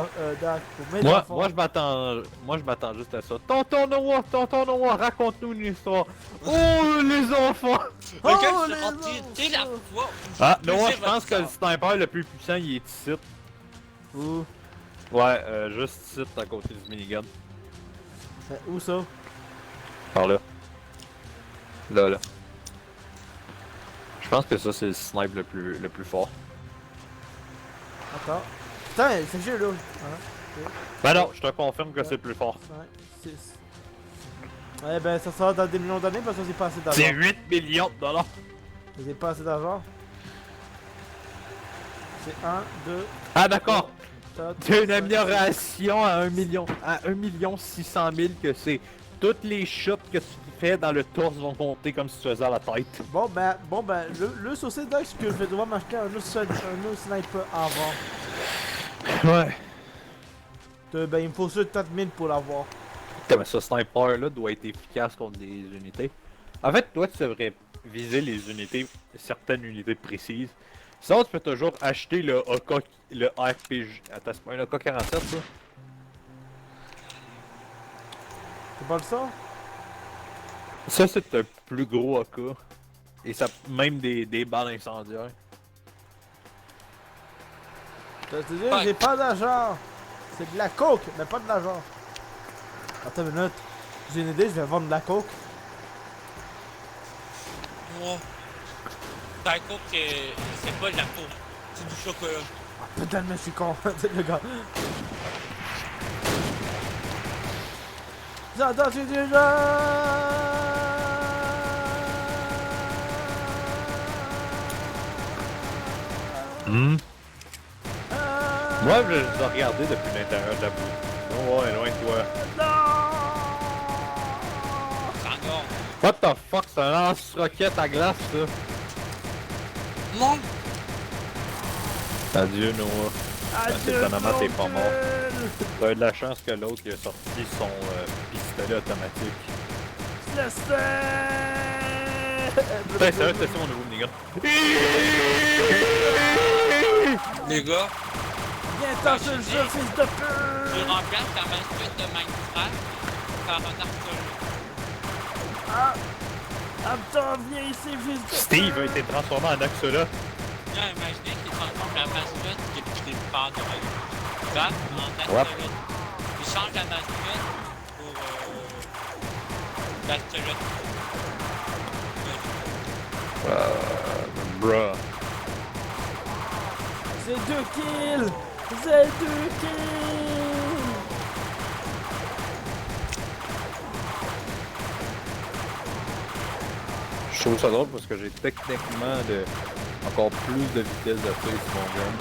pour mettre en forme. Moi je m'attends juste à ça. Tonton Noah, raconte-nous une histoire. Oh les enfants! Oh, Regarde, je les suis rentré dès la enfants! fois. Ah, Plaisir, Noah, je pense votre que le sort. sniper le plus puissant il est ici. Où? Ouais, juste ici à côté du minigun. Où ça? Par là. Là. Je pense que ça c'est le snipe le plus fort. Attends. Putain, c'est que j'ai là. Voilà. Ben non, je te confirme que c'est le plus fort. 5, 6. Eh ben, ça sera dans des millions d'années parce que j'ai pas assez d'argent. C'est 8 millions de dollars. J'ai pas assez d'argent. C'est 1, 2. Ah d'accord. C'est C'est une amélioration à 1 million, à 1 600 000 que c'est toutes les shots que tu fais dans le torse vont compter comme si tu faisais à la tête. Bon ben, le saucisse d'axe que je vais devoir m'acheter un autre sniper avant. Ouais. Ben, il me faut ça 4000 pour l'avoir. Mais ce sniper là doit être efficace contre des unités. En fait, toi tu devrais viser les unités, certaines unités précises. Sinon tu peux toujours acheter le AK, le RPG. Attends, c'est pas un AK-47 ça? C'est pas le ça? Ça c'est un plus gros AK. Et ça même des balles incendiaires. Je te dis, j'ai pas d'argent. C'est de la coke, mais pas de l'argent. Attends une minute. J'ai une idée, je vais vendre de la coke. Moi. T'as un coke, c'est pas de la coke. C'est du chocolat. Ah putain, mais je suis con. C'est le gars. J'entends tu déjà. Moi je les ai regardés depuis l'intérieur de la boue. Oh ouais, loin de toi. C'est encore. What the fuck, c'est un lance-roquette à glace ça. Non! Adieu Noah. C'est étonnamment t'es pas mort. T'as eu de la chance que l'autre il a sorti son pistolet automatique. Putain, c'est vrai que c'est ça mon nouveau minigun. Les gars, Viens t'en sur le jeu, fils de tu pute! remplaces ta mascotte de Minecraft par un archéologue. Ah! Attends, viens ici, fils de pute! Steve a été transformé en Axola. Viens, imaginez qu'il transforme la mascotte depuis des parts de Minecraft en Ouais. astéroïde. Il change la mascotte pour l'astéroïde. Bruh. C'est 2 kills! C'est 2 kills! Je trouve ça drôle parce que j'ai techniquement encore plus de vitesse de feu sur mon gun.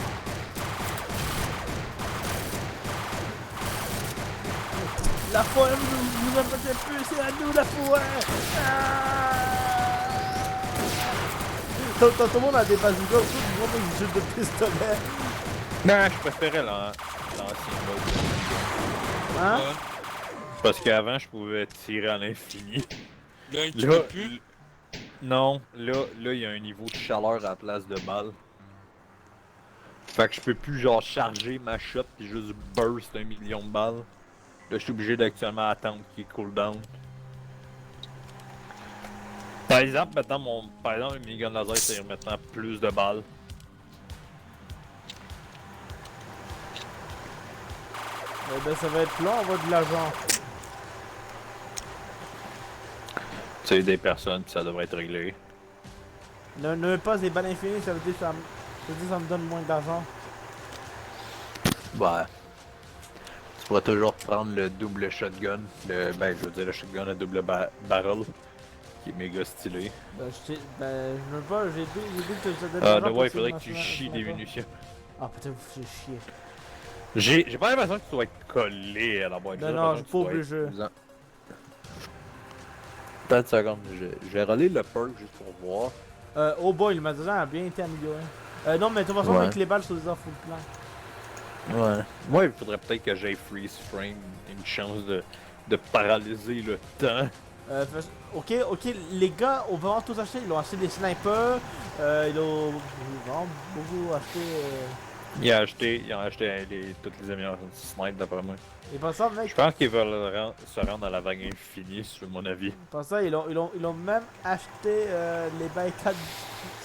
La foire vous en faites plus, c'est à nous la foire! Tout le monde a des bazookas, tout le monde a une jeu de pistolet. Non, je préférais l'ancien mode. Hein? Ouais. Parce qu'avant, je pouvais tirer à l'infini. Là, tu Là, peux plus. non, là, il y a un niveau de chaleur à la place de balles. Fait que je peux plus genre charger ma shot puis juste burst 1 million de balles. Là, je suis obligé d'actuellement attendre qu'il cool down. Par exemple, maintenant, par exemple, le minigun laser, c'est maintenant plus de balles. Eh ben ça va être long, on va de l'argent. Tu sais, des personnes, puis ça devrait être réglé. Ne pas des balles infinies, ça veut dire que ça me donne moins d'argent. Ouais. Tu pourras toujours prendre le double shotgun. Ben, je veux dire le shotgun à double barrel. Qui est méga stylé. Ben je veux pas, j'ai dit que ça donne Ah, de l'argent. ouais, il pour faudrait essayer que tu de chies des m'acheter un munitions. sniper. Ah putain, vous faites chier. J'ai pas l'impression que tu dois être collé à la boîte. Non, je suis pas obligé. Attends une seconde, je vais roller le perk juste pour voir. Oh boy, le magasin a bien été amélioré. Non, mais de toute façon, Ouais. avec les balles, sur des full plan. Ouais. Moi, il faudrait peut-être que j'aille freeze frame, une chance de paralyser le temps. Ok, les gars, on va vraiment tous acheter. Ils ont acheté des snipers, ils ont vraiment beaucoup acheté. Ils ont acheté toutes les améliorations de snipe d'après moi. Et pour ça, mec, Je pense qu'ils veulent se rendre à la vague infinie, sur mon avis. pour ça, ils ont même acheté les barricades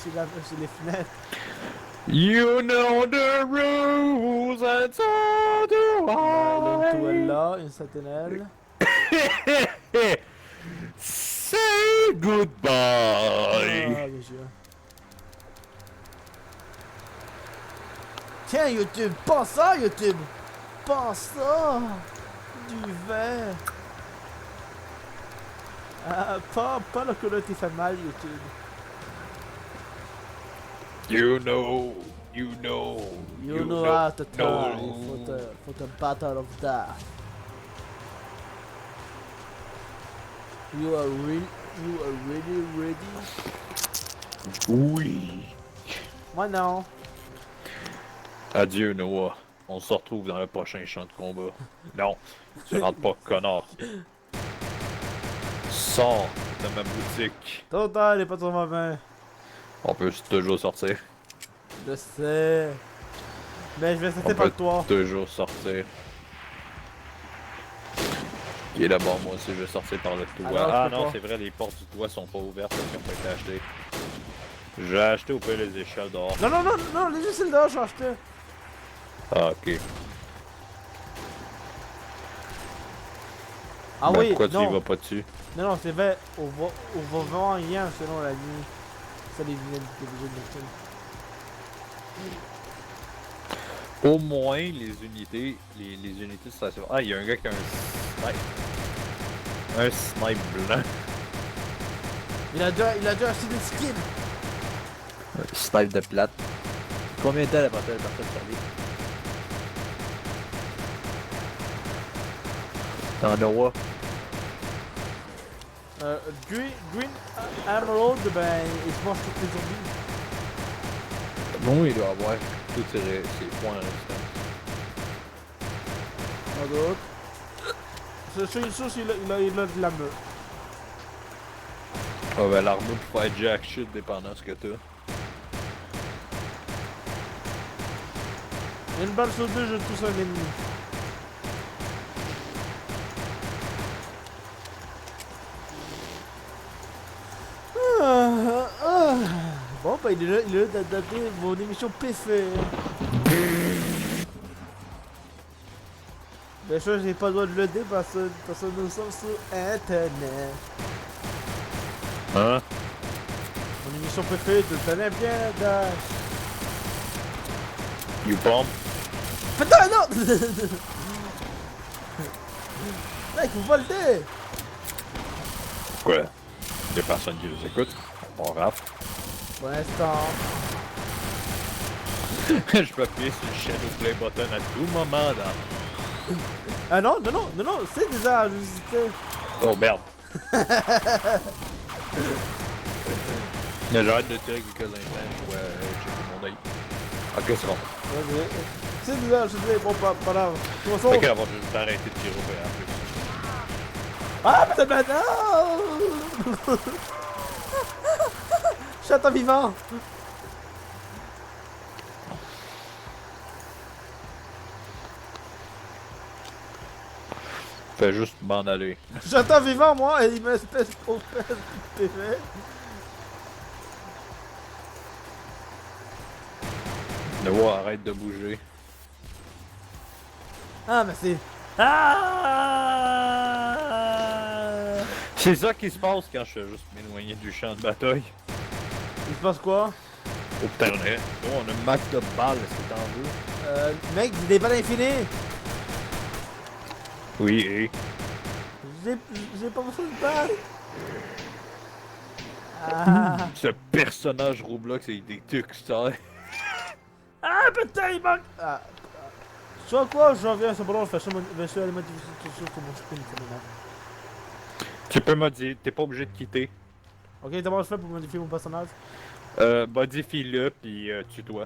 sur les fenêtres. You know the rules and so do Il y a une tourelle I. là, une sentinelle. Say Ah, goodbye. bien sûr. Tiens, YouTube, pense ça, YouTube! Pense ça! Du verre! Ah, pas le colonne qui fait mal, YouTube. You know, you know, You know how to try know. for the battle of death. You are really ready? Oui. Moi non. Adieu Noah. On se retrouve dans le prochain champ de combat. Non, tu rentres pas, connard. Sors de ma boutique. Total, il est pas trop mauvais. On peut toujours sortir. Je sais. Mais je vais On sauter par peut le toit. toujours sortir. Qui est d'abord, moi aussi, je vais sortir par le toit. Alors, je Ah peux non, pas. c'est vrai, les portes du toit sont pas ouvertes parce qu'ils ont pas été achetées. J'ai acheté au pire les échelles dehors. Non, non, non, non, les juste là, j'ai acheté. Ah, ok. Ah Ben, oui, pourquoi tu y non. vas pas dessus? Non, non, c'est vrai, on va vraiment rien selon la nuit. Ça, les vilaines de Nocturne. Au moins, les unités de station. Ah, il y a un gars qui a un snipe. Un snipe blanc. Il a déjà acheté des skins. Un snipe de plate. Combien de temps avant elle partait de servir? T'en Noah. Green Emerald, ben, il se mange tous les zombies. Bon, il doit avoir tous ses points en résistance. Pas d'autres. Je suis sûr qu'il a de la meuf. Ah ben l'armure pour faire jack shit dépendant de ce que t'as. Une balle sur deux, je touche un ennemi. Bon, bah il est là d'adapter mon émission PC. Bien sûr, j'ai pas le droit de le dire parce que nous sommes sur Internet. Hein? Mon émission préférée, tu le connais bien, Dash. You bomb? Putain, non! Mec, faut pas le dire! Quoi? Des personnes qui nous écoutent. On rafle. Pour l'instant. Je peux appuyer sur le shadow play button à tout moment dans. Ah non, non, non, non, non, c'est déjà enregistré. Oh merde! J'ai hâte de tirer quelques instants, je vais checker mon œil. Ok, c'est bon. C'est déjà enregistré, bon, pas grave. De toute façon. Ok, on va juste arrêter de tirer au pire en plus. Ah, putain, maintenant! Chaton vivant! Fais juste m'en aller. Chaton vivant, moi, et il m'espèce au fait TV. Noah, arrête de bouger. Ah, mais c'est. Ah! C'est ça qui se passe quand je fais juste m'éloigner du champ de bataille. Il se passe quoi? Oh putain, on a un max de balles, c'est en deux. Mec, j'ai des balles infinies! Oui, et. J'ai pas besoin de balles! Ah! Ce personnage Roblox avec des textures. Ah, putain, il manque! Ah. Tu vois quoi? Je reviens, c'est bon, je fais ça, je vais aller modifier tout ça sur mon screen, ça m'énerve. Tu peux modifier, t'es pas obligé de quitter. Ok, comment je fais pour modifier mon personnage? Modifie-le, puis tue-toi.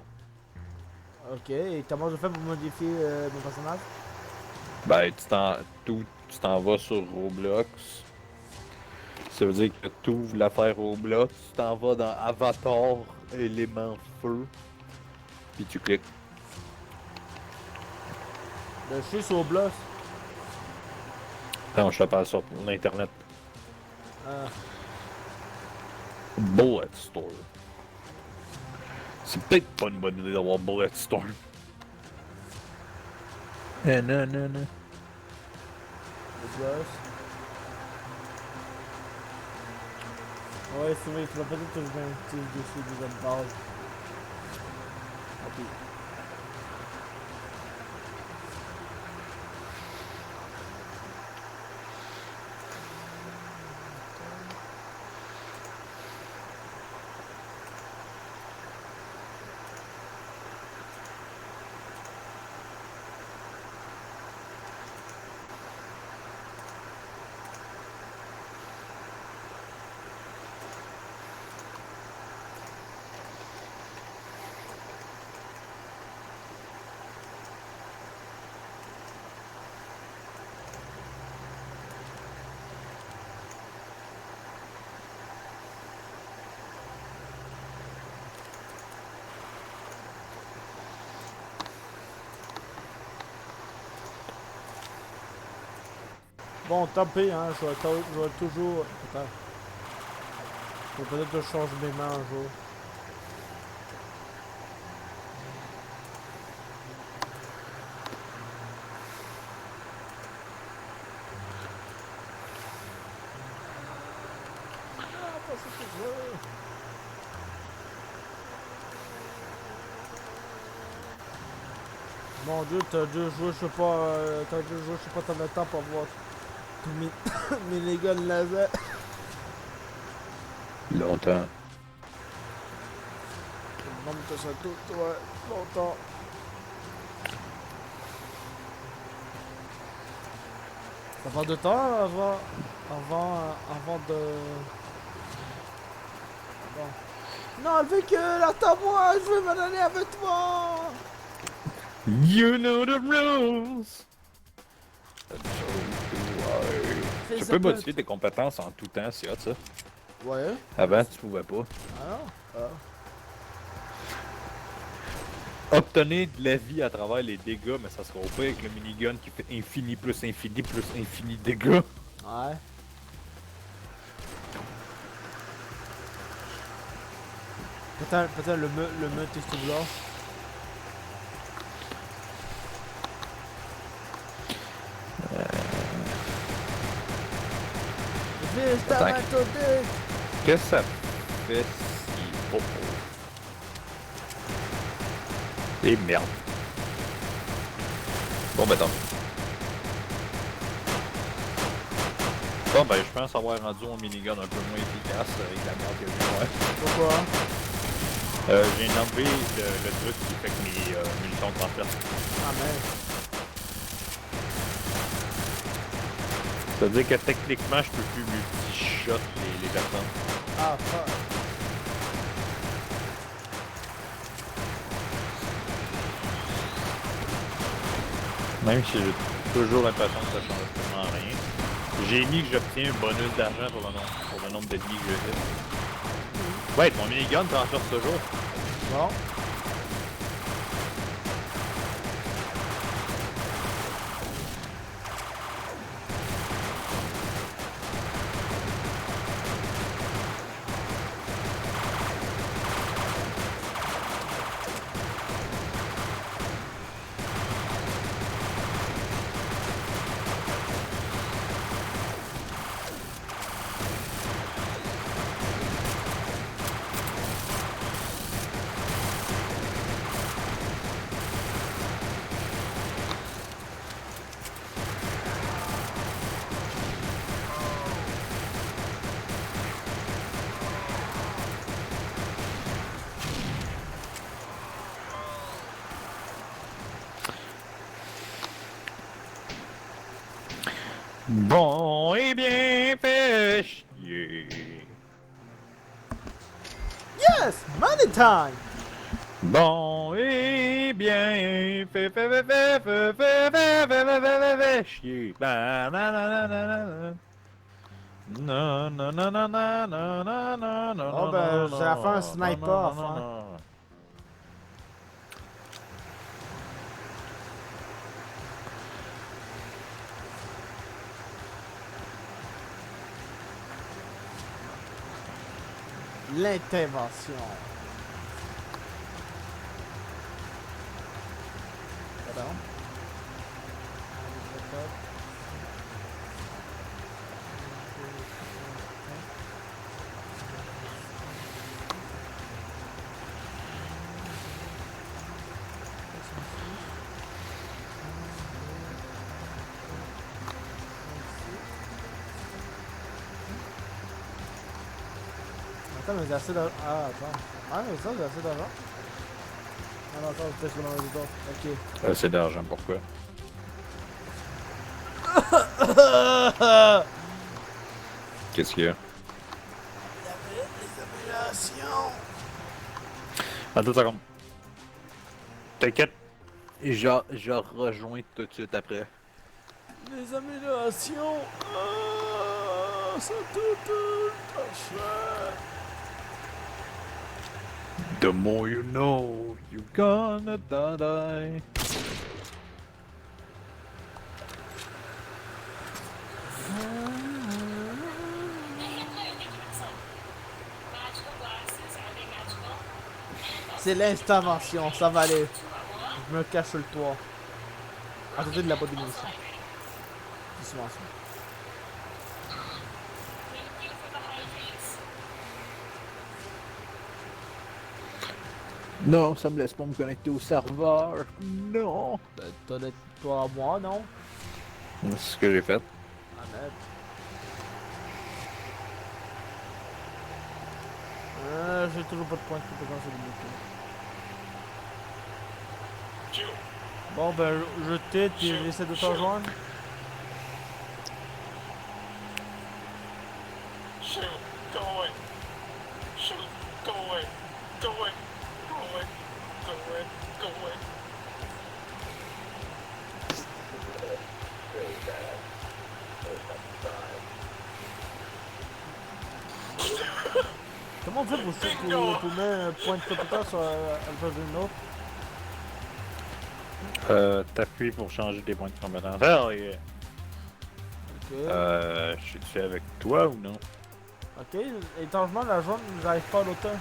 Ok, et comment je fais pour modifier mon personnage? Ben, tu t'en vas sur Roblox. Ça veut dire que tu ouvres l'affaire Roblox, tu t'en vas dans Avatar, élément feu, puis tu cliques. Le chien sur Bloss. Non, je te parle sur l'internet. Ah. Bulletstorm. C'est peut-être pas une bonne idée d'avoir Bulletstorm. Non, non, non. Le Bloss. Ouais, c'est vrai, il faudra peut-être que je mette un petit dessus de la base. Ok. Bon, tant pis, hein, je vais toujours... Attends. Je vais peut-être que je change mes mains un jour. Ah, pas ça que je veux. Mon dieu, t'as dû jouer, je sais pas, combien de temps pour voir tous mes miniguns laser. Longtemps. Non, mais t'as ça tout, ouais, longtemps. Ça prend de temps avant de... Bon. Non, le véhicule, attends-moi, je veux m'en aller avec toi. You know the rules! Fais Tu ça peux peut- modifier tes compétences en tout temps, c'est hot ça. Ouais. Avant, tu pouvais pas. Ah non? Obtenir de la vie à travers les dégâts, mais ça sera pas avec le minigun qui fait infini plus infini dégâts. Ouais. Peut-être le meute est tout là. Vise ta Attends. main tordée. Qu'est-ce que ça fait si... Oh, oh. Et merde. Bon ben tant. Bon ben je pense avoir rendu mon minigun un peu moins efficace avec la merde que j'ai. Ouais. Pourquoi? J'ai enlevé le truc qui fait que mes munitions transpercent. Ah merde. Ça veut dire que techniquement je peux plus multi-shot les personnes. Ah fuck. Même si j'ai toujours l'impression que ça change absolument rien. J'ai mis que j'obtiens un bonus d'argent pour le nombre d'ennemis que je hit. Ouais, mon minigun transperce toujours. Bon. Bon et bien fait chier. Yes! Money time! Bon et bien fait chier. Ba, na, na, na, na, na. Non, non, non, non, non, non, non, non, non, Oh, ben, j'ai affaire à un sniper à faire. L'intervention. Pardon. Attends, mais j'ai assez d'argent. Ah, attends. Ah, mais ça, j'ai assez d'argent. Ah non, attends, peut-être que j'en ai d'autres. Ok. C'est d'argent, pourquoi? Qu'est-ce qu'il y a? Les améliorations. Attends une seconde. T'inquiète, je rejoins tout de suite après. Les améliorations. Ah, ça tout cher. The more you know, you gonna die. C'est l'intervention, ça va aller. Je me cache sur le toit. À côté de la boîte de munitions. Doucement, ça. Non, ça me laisse pas me connecter au serveur. Non. Ben, t'as de toi à moi, non? C'est ce que j'ai fait. Honnête. J'ai toujours pas de point de compétence débloqué. Bon, ben, je t'aide et j'essaie de te rejoindre. Shoot, go away. Shoot, go away. Go away. Go away. Go away. Go away. Comment on fait pour mettre un point de compétence sur Alpha Juno? T'appuies pour changer des points de compétence. Ah, yeah. Ok. Je suis avec toi ou non? Ok, étrangement, la jaune, j'arrive pas à l'automne.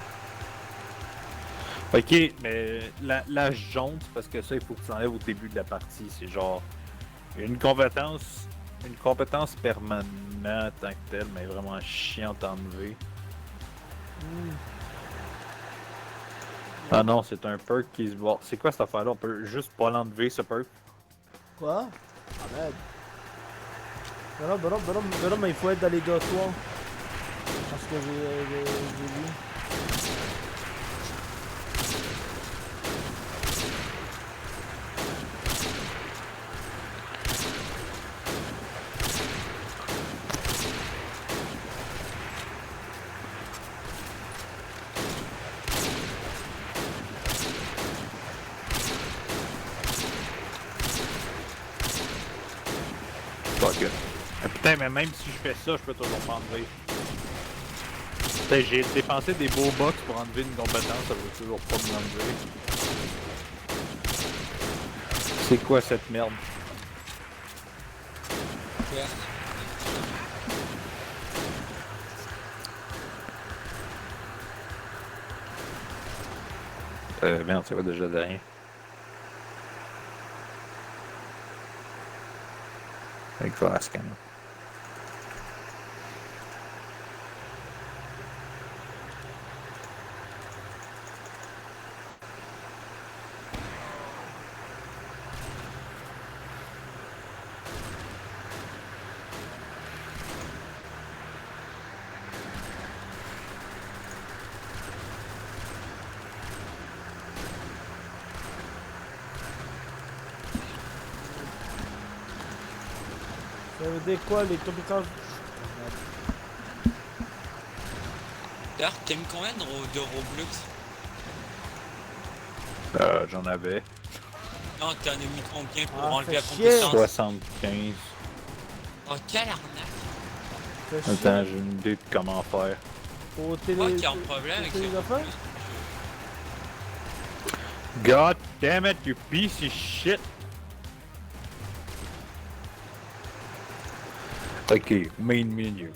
Ok, mais la jaune, c'est parce que ça, il faut que tu enlèves au début de la partie. C'est genre une compétence permanente en tant que telle, mais vraiment chiante à enlever. Ah non, c'est un perk qui se voit. C'est quoi cette affaire-là? On peut juste pas l'enlever, ce perk. Quoi? Ah merde. Ben non, mais il faut être dans les deux toits. Parce que j'ai vu. Fuck it. Ah, putain, mais même si je fais ça, je peux toujours m'enlever. Putain, j'ai dépensé des beaux box pour enlever une compétence, ça veut toujours pas me l'enlever. C'est quoi cette merde? Merde, c'est quoi déjà derrière? Avec la scan. Ça veut dire quoi les compétences? D'ailleurs, t'as mis combien de Roblox? J'en avais Non, t'en as mis combien pour Ah, enlever la fais chier. compétence? 75. Oh, quelle arnaque! Fais chier. Attends, j'ai une idée de comment faire. Au C'est moi qui ai un problème avec les ça. affaires? God damn it, you piece of shit! Ok, main menu.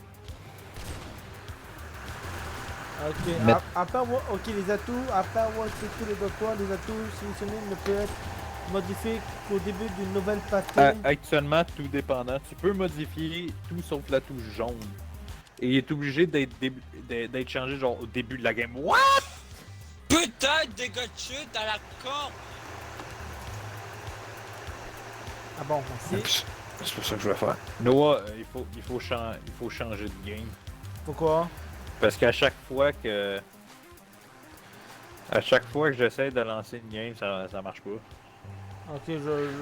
Ok, Mais- à part moi, ok, les atouts, à part moi, c'est tous les doctoires, les atouts sélectionnés ne peuvent être modifiés qu'au début d'une nouvelle partie. Actuellement, tout dépendant. Tu peux modifier tout sauf la touche jaune. Et il est obligé d'être changé genre au début de la game. What? Putain de dégâts de chute à la con! Ah bon, merci. C'est pour ça que je vais faire. Noah, il faut changer de game. Pourquoi? Parce qu'à chaque fois que. À chaque fois que j'essaie de lancer une game, ça marche pas. Ok,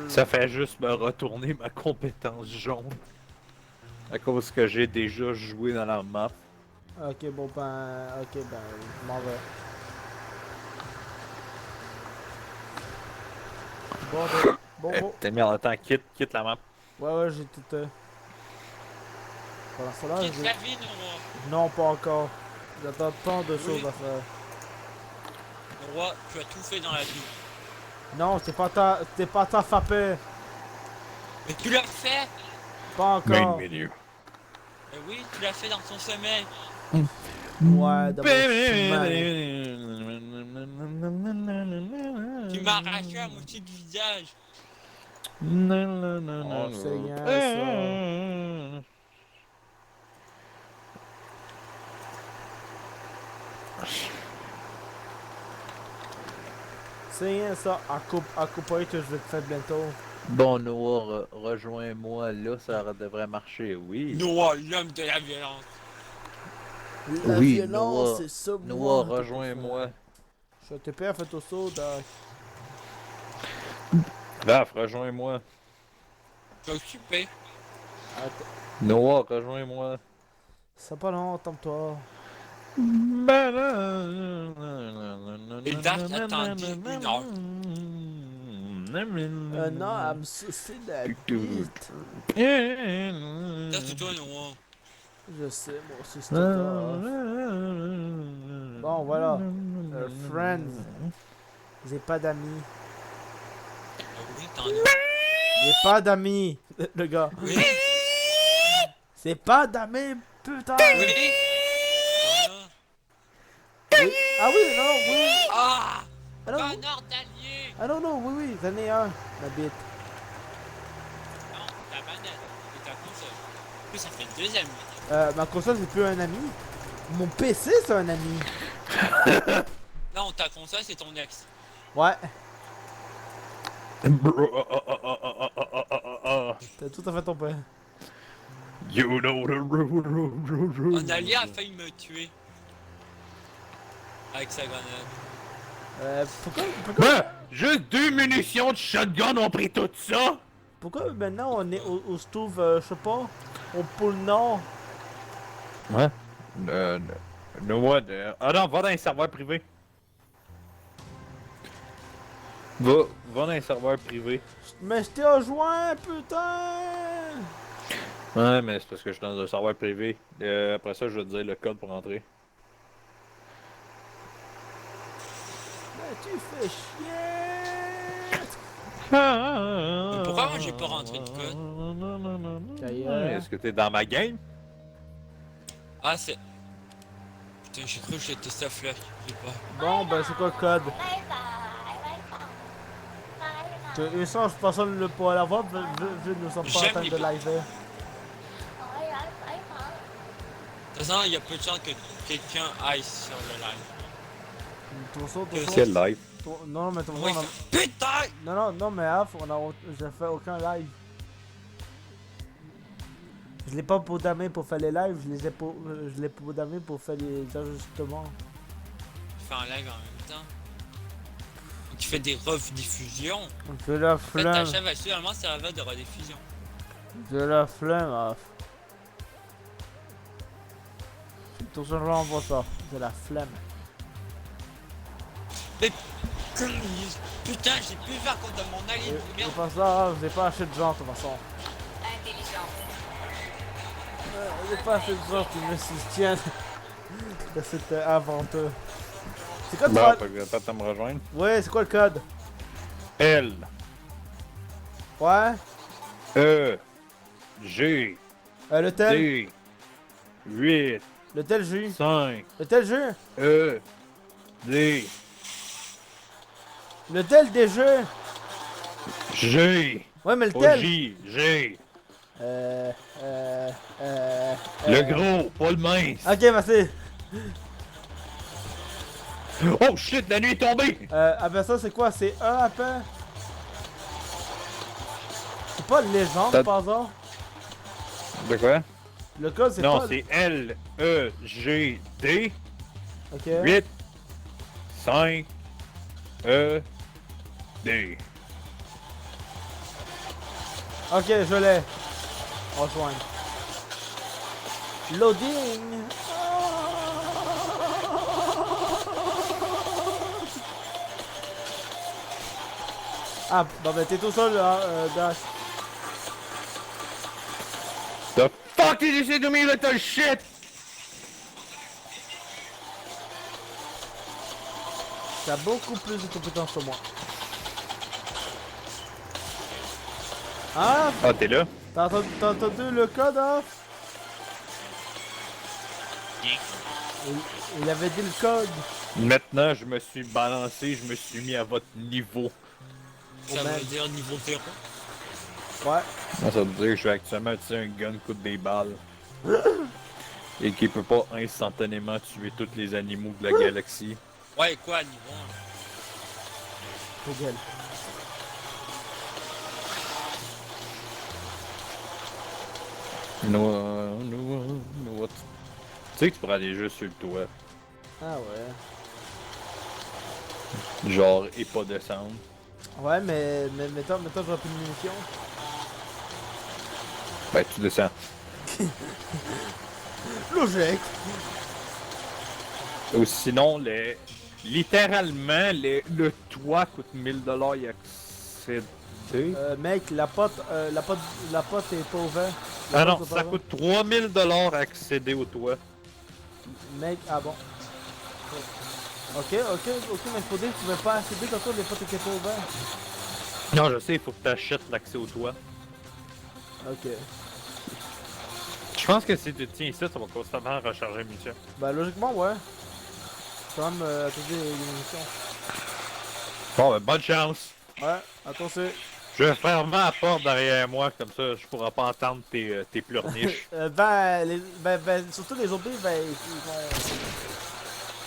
Ça fait juste me retourner ma compétence jaune. À cause que j'ai déjà joué dans la map. Ok, bon ben... Ok, ben, je m'en vais. Bon, bon. T'es merde, attends, quitte la map. Ouais, j'ai tout... Pendant ce temps-là, Quitte la vie, Noah. Non, pas encore. J'attends tant de choses à faire. Noah, tu as tout fait dans la vie. Non, c'est pas ta frappé. Mais tu l'as fait! Pas encore. menu. Mais oui, tu l'as fait dans ton sommeil. Ouais, dans mon chemin. Tu m'as arraché la moitié du visage. Oh, Seigneur, ça. C'est rien ça, à couper que je vais te faire bientôt. Bon, Noah, rejoins-moi là, ça devrait marcher, oui. Noah, l'homme de la violence. La Oui, violence, Noah. c'est ça, moi. Noah, rejoins-moi. Je te paie fait au saut, Doc. Raph, rejoins-moi. Je suis occupé. Attends, Noah, rejoins-moi. c'est pas long, attends-toi. Et Dark attendit 1 heure. Non, I'm so la bite. Ça, c'est toi, Noah. Je sais, moi aussi, c'est toi. Bon, voilà. Friends. J'ai pas d'amis. Ah oui, t'en as. J'ai pas d'amis, le gars. Oui! C'est pas d'amis, putain. Oui! T'en as. Oui. Ah oui, non, oui. Ah! Ah non, Connard d'allié! ah non, non, oui, j'en ai un, ma bite. Non, ta manette et ta console. En plus, ça fait 2 amis. Ma console, c'est plus un ami. Mon PC, c'est un ami. Non, ta console, c'est ton ex. Ouais, t'as tout à fait ton père. You know the rule. Un allié a failli me tuer. Avec sa grenade. Pourquoi Juste 2 munitions de shotgun ont pris tout ça? pourquoi maintenant on est au se trouve, je sais pas, au pôle Nord? Ouais. Noah, ah non, va dans les serveurs privés. Va dans les serveurs privés. Mais je t'ai rejoint, putain! Ouais, mais c'est parce que je suis dans un serveur privé. Après ça, je vais te dire le code pour entrer. Mais tu fais chier! Mais pourquoi moi j'ai pas rentré de code? D'ailleurs. Est-ce que t'es dans ma game? Ah, c'est. Putain, j'ai cru que j'étais stuff là. J'ai pas. Bon, ben c'est quoi le code? Une chance, personne ne pourra l'avoir, vu que nous sommes pas en J'aime train les de bons. live. De toute façon, il y a peu de chances que quelqu'un aille sur le live. Ton son, Quel live? Non, mais ton Oui, son, putain! non, mais Af, j'ai fait aucun live. Je l'ai pas programmé pour faire les lives, je l'ai programmé pour faire les ajustements. Tu fais un live en même temps. Tu fais des rediffusions. J'ai la En fait, flemme, ta chaîne va seulement servir de rediffusion. j'ai la flemme, Af. Tout ça, je renvoie ça, j'ai la flemme. Mais. Putain, j'ai plus vu à cause de mon allié de C'est merde. pas ça, j'ai pas assez de gens de toute façon. J'ai pas assez de gens qui me soutiennent de cette aventure. C'est quoi le Bon, code? fait que t'attends de me rejoindre. Ouais, c'est quoi le code? L, Ouais? E, G, L'hôtel? D, 8, Lequel j'ai eu? 5, Lequel j'ai eu? E, D, Lequel des jeux? G, Ouais, mais pas lequel? J, G. Euh, euh, euh, Le gros, pas le mince. Ok, merci. Oh shit, la nuit est tombée. Après ça, c'est quoi? C'est E après? C'est pas légende T'as- par hasard? De quoi? Le code, c'est Non, pas... c'est L, E, G, D, Ok. 8, 5, E, D. Ok, je l'ai. Rejoindre. Loading. Ah, bah t'es tout seul là, Dash. The fuck did you say to me, little shit? T'as beaucoup plus de compétences que moi. Ah, Ah, t'es là? t'as entendu le code, hein? Il avait dit le code. Maintenant, je me suis balancé, je me suis mis à votre niveau. Ça man. veut dire niveau 0. Ouais. Ça veut dire que je vais actuellement utiliser un gun qui coûte des balles. Et qui peut pas instantanément tuer tous les animaux de la galaxie. Ouais, quoi, niveau 1? Ta gueule. What? Tu sais que tu pourrais aller juste sur le toit. Ah ouais. Genre, et pas descendre. Ouais, mais mettons, j'aurais plus de munitions. Ben, tu descends. Logique. Ou sinon, littéralement, le toit coûte 1000$ y accéder. Mec, la pote est pas ouverte. Ah La non, porte est ça pas coûte 3000$ à accéder au toit. ouverte. Mec, ah bon. Ok, mais faut dire que tu pouvais pas accéder quand toi les potes étaient pas ouverts. Non, je sais, il faut que tu achètes l'accès au toit. Ok. Je pense que si tu tiens ici, ça va constamment recharger mission. Bah logiquement, ouais. Quand même, attendu les munitions. Bon, ben, bonne chance. Ouais, attention. Je vais fermer la porte derrière moi, comme ça je pourrai pas entendre tes pleurniches. Surtout les zombies, ils vont...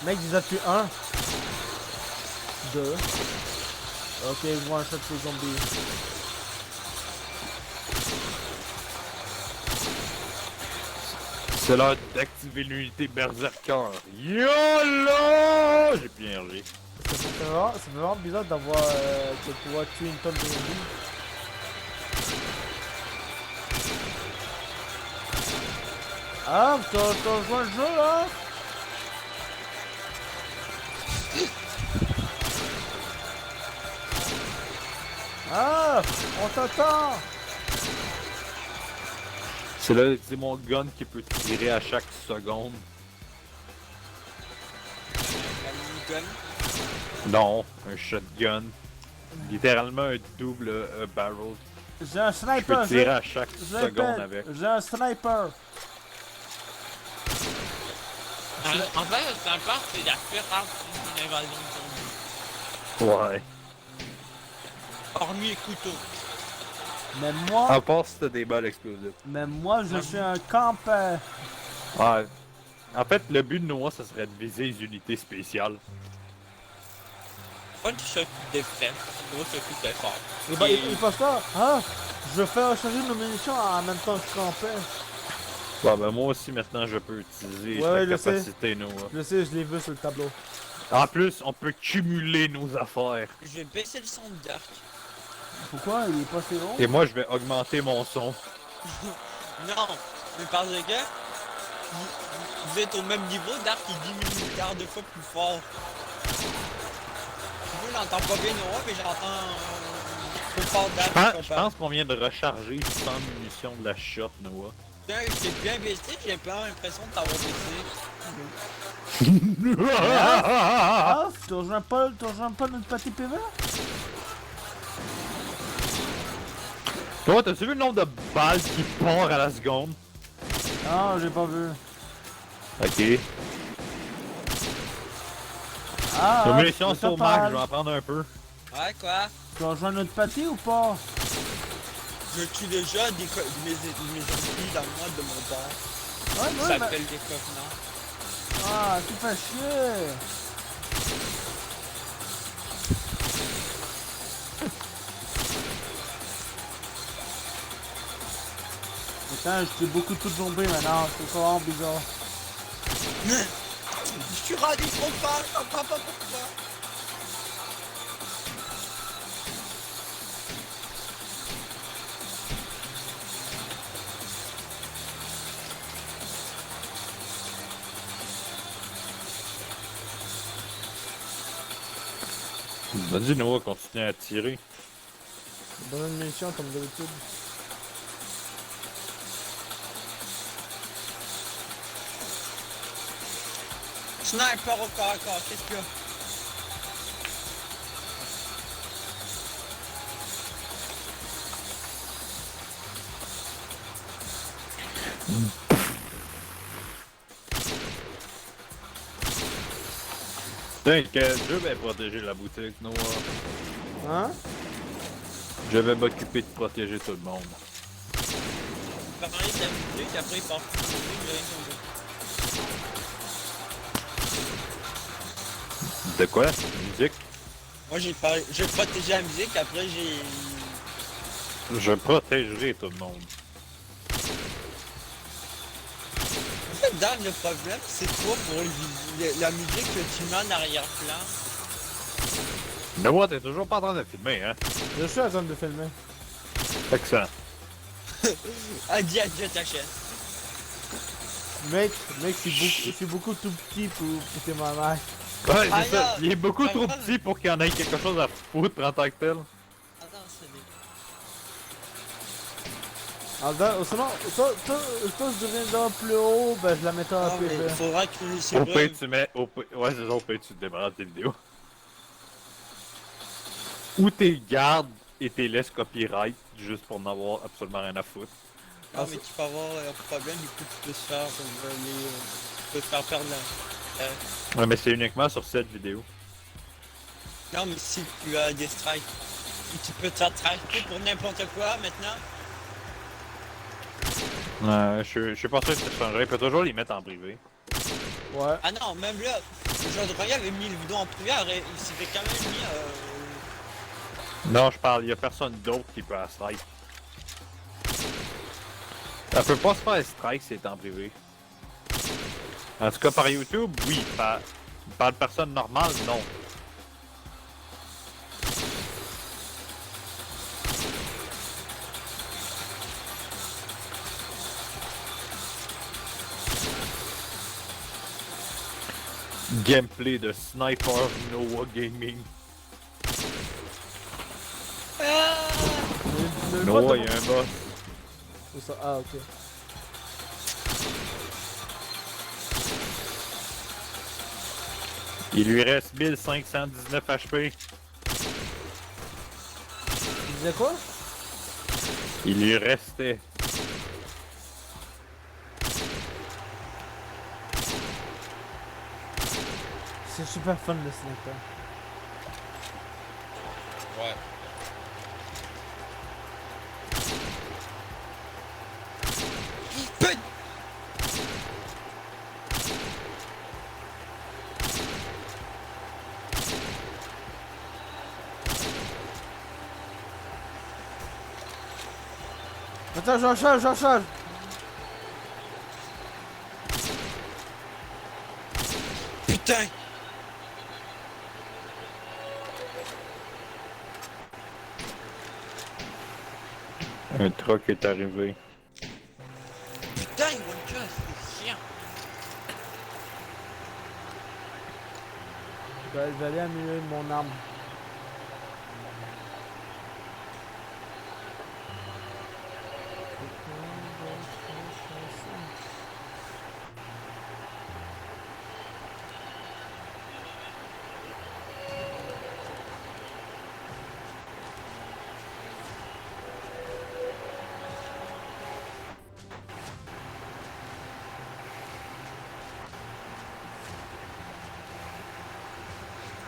Mec, ils ont tué un. Deux. Ok, ils vont acheter les zombies. C'est l'heure d'activer l'unité Berserker. YOLO! J'ai plus énergie. Ça fait vraiment bizarre d'avoir de pouvoir tuer une tonne de zombies. Ah, t'as joué le jeu là? Ah, on t'attend. C'est là, c'est mon gun qui peut tirer à chaque seconde. La minigun. Non, un shotgun. Littéralement un double barrel. J'ai un Je peux sniper. tirer à chaque je seconde répète, avec. J'ai un sniper. En fait, le sniper, c'est la plus rare d'une invasion de zombies. Ouais. Hormis les couteaux. Mais moi, À part si t'as des balles explosives. je suis un campeur. Ouais. En fait, le but de Noah, ça serait de viser les unités spéciales. Pas qui s'occupe des fesses, gros s'occupe des forts. Et bah, il passe pas. Ah, je fais recharger nos munitions en même temps que je campais. Bon, ben moi aussi, maintenant, je peux utiliser Ouais, la je sais. capacité Noah. Je sais, je l'ai vu sur le tableau. En plus, on peut cumuler nos affaires. Je vais baisser le son de Dark. Pourquoi? Il est pas assez long? Et moi, je vais augmenter mon son. Non, mais parce que vous êtes au même niveau, Dark il diminue une quart de fois plus fort. Moi j'entends pas bien Noah, mais j'entends trop fort Dark. Je pense qu'on vient de recharger 100 munitions de la shot, Noah. J'ai bien baissé, j'ai pas l'impression de t'avoir baissé. Ah, tu rejoins pas notre petit PV? Toi, t'as-tu vu le nombre de balles qui part à la seconde? Non, j'ai pas vu. Ok. Ah, Nos munitions c'est sont au pas max, je mal. vais en prendre un peu. Ouais, quoi? Tu vas rejoindre notre pâté ou pas? Je tue déjà mes ennemis dans le mode de mon père. Ouais, Ça ouais, mais... s'appelle des covenants. Ah, tu fais chier. Putain, je t'ai beaucoup tout tombé maintenant, c'est vraiment bizarre. Je suis rendu trop fort, je comprends pas pourquoi. Vas-y, Noah, continue à tirer. Donne une mission comme d'habitude. Sniper au corps à corps, qu'est-ce qu'il y a? Putain, que je vais protéger la boutique, Noah. Hein? Je vais m'occuper de protéger tout le monde. Il va parler de la musique, après il part plus de musique, j'ai rien compris. De quoi? Musique? Moi j'ai protégé la musique, après j'ai... Je protégerai tout le monde. En fait, Dan, le problème, c'est quoi pour la musique que tu mets en arrière-plan? Noah, t'es toujours pas en train de filmer, hein? Je suis en train de filmer. Excellent. Adieu ta chaîne. Mec, je suis beaucoup tout petit pour tes mamans. Ouais, Ah, c'est ça. non, Il est beaucoup par trop contre- petit pour qu'il y en ait quelque chose à foutre en tant que tel. Attends, c'est des... Alors, sinon, toi, si je viens d'un plus haut, ben je la mettrai en Non, mais PV. il faudra que c'est Au vrai. pire, tu mets. Ouais, c'est ça, au pire, tu te débarrasses des vidéos. Ou t'es gardes et t'es laisses copyright juste pour n'avoir absolument rien à foutre. Non, mais tu peux avoir un problème, du coup tu peux se faire tu peux te faire perdre la... Ouais, mais c'est uniquement sur cette vidéo. Non, mais si tu as des strikes, tu peux te faire striker pour n'importe quoi maintenant. Je suis pas sûr que ça changerait. Il peut toujours les mettre en privé. Ouais. Ah non, même là, Jean-Droya avait mis le vidéo en privé, il s'était quand même mis... Non, je parle, y a personne d'autre qui peut la strike. Elle peut pas se faire strike si elle est en privé. En tout cas, par YouTube, oui. Par personne normale, non. Gameplay de Sniper Noah Gaming. Le Noah, bot il y a un boss. Où ça? Ah, ok. Il lui reste 1519 HP. Tu disais quoi? Il lui restait. C'est super fun le sniper. Ouais. Putain! Attends, j'en charge. Putain! Un truck est arrivé. Putain, Wonka, c'est chiant! Je vais aller améliorer mon arme.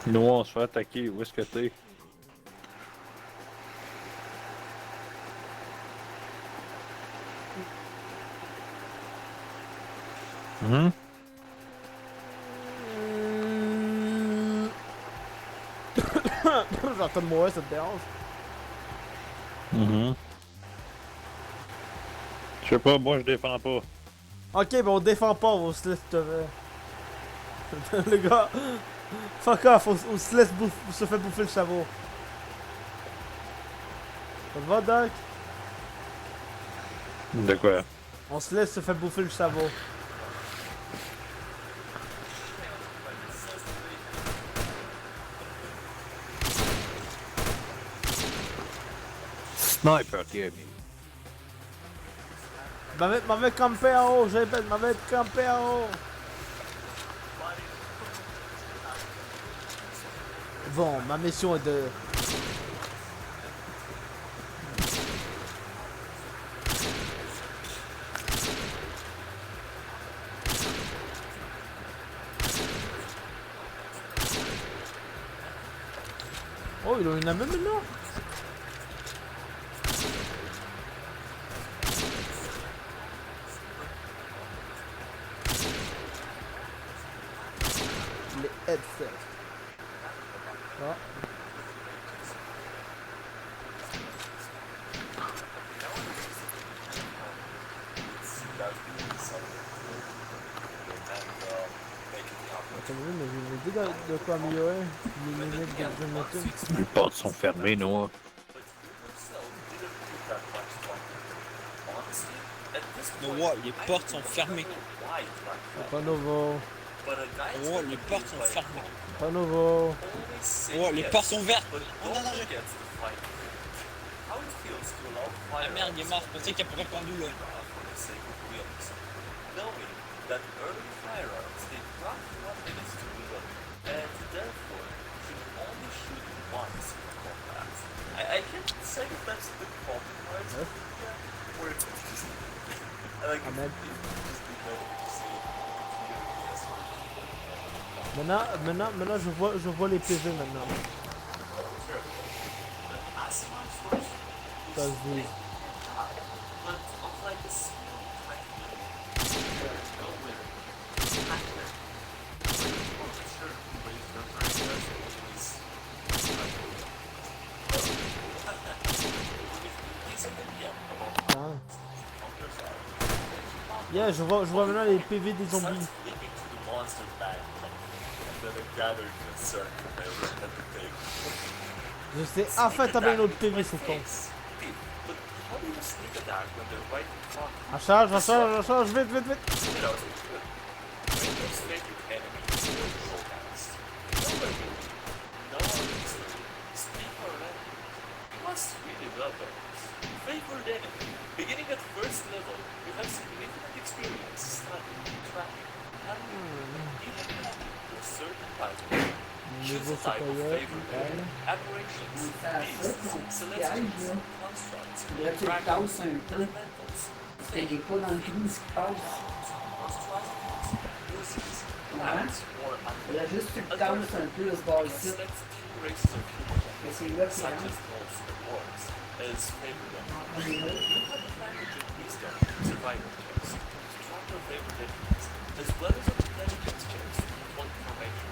Nous, on se fait attaquer. Où est-ce que t'es? Hum? J'entends de mourir, ça te dérange. Mhm. Je sais pas, moi je défends pas. Ok, ben on défend pas, on se laisse te le gars. Fuck off, on se laisse se fait bouffer le chameau. Ça te va, Doc? De quoi? On se laisse se faire bouffer le chameau. Sniper, Timmy. M'avait campé en haut, j'ai m'avait campé en haut. Bon, ma mission est de... Oh, il a une amène maintenant. Les headsets. Ah. Attends, mais j'ai une idée de quoi améliorer les limites de Jonathan. Les portes sont fermées, nous. Non, les portes sont fermées. Pas nouveau. Oh, les portes sont fermées. Pas nouveau. Oh, les portes sont vertes. On a danger. Ah merde, il est mort. Je pensais qu'il n'y a pas répondu là. Ahmed. Maintenant, je vois les PV maintenant. Vas-y. Ah. Yeah, je vois maintenant les PV des zombies. Je sais, ah, fait, t'avais une autre PV, c'est con. Recharge, vite, vite, vite. Favored enemy. Beginning at first level, you have significant experience studying, tracking, handling, even mapping to a certain type of enemy. Choose a type of favored enemy. Aberrations, beasts, celestials, constructs, dragons, elementals, T'es pas dans le trou, ce qui passe. monstrosities, lizards, plants, or Il y a juste une danse un peu, ce bord ici. select few races of human, Mais c'est là qui such rentre. as gnomes and orcs, as favored enemies. On est là. You have advantage in wisdom, survival checks, stronger favored enemies, as well as on intelligence checks for information.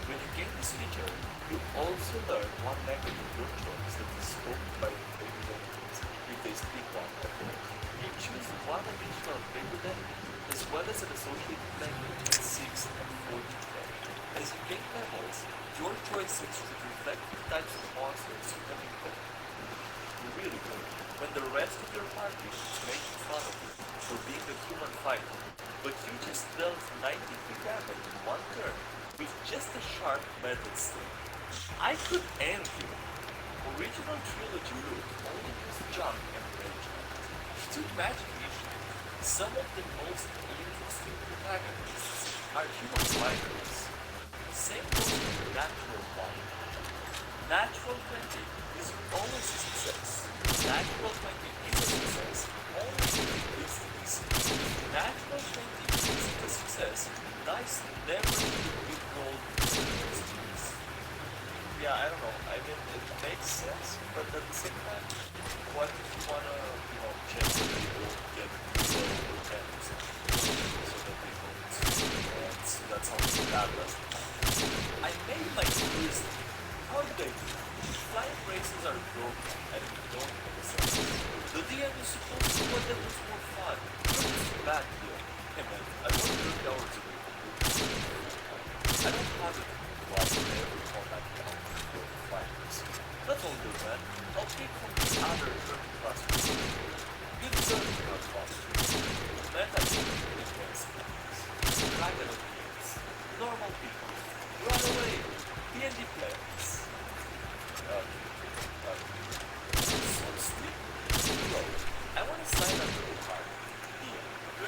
When you gain this feature, you also learn one language of your choice that is spoken by your favored enemies, if they speak one at all. You choose one additional favored enemy, as well as an associated language at 6th and 14th level. As you gain levels, your choices should reflect the types of monsters you have encountered. Really good when the rest of your party makes fun of you for being a human fighter, but you just dealt 93 damage in one turn with just a sharp metal sling. I could end you. Original trilogy loot only used jump and range attacks. To magic issue, some of the most interesting protagonists are human fighters. Same goes with natural one. Natural 20 is always a success. Natural 20 is a success only if it is easy. Natural 20 isn't a success, dice never do with gold.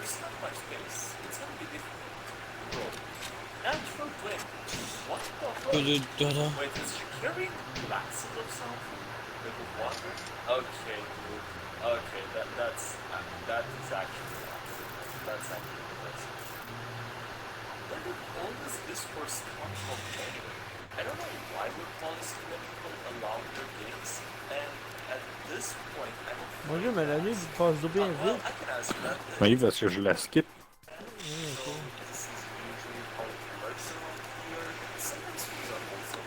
there's not much space. It's gonna be difficult. Bro. Natural twin. What the fuck? Wait, is she carrying glasses or something? Like with water? Okay, dude. Okay, that is actually that's actually impressive. Where did all this discourse come from anyway? I don't know why we're calling clinical allow their games, and at this point, I don't Mon dieu, mais la nuit passe bien well, vite. I can answer that. Oui, parce que je la skip. So, this is usually how it works around here. Sometimes things are also.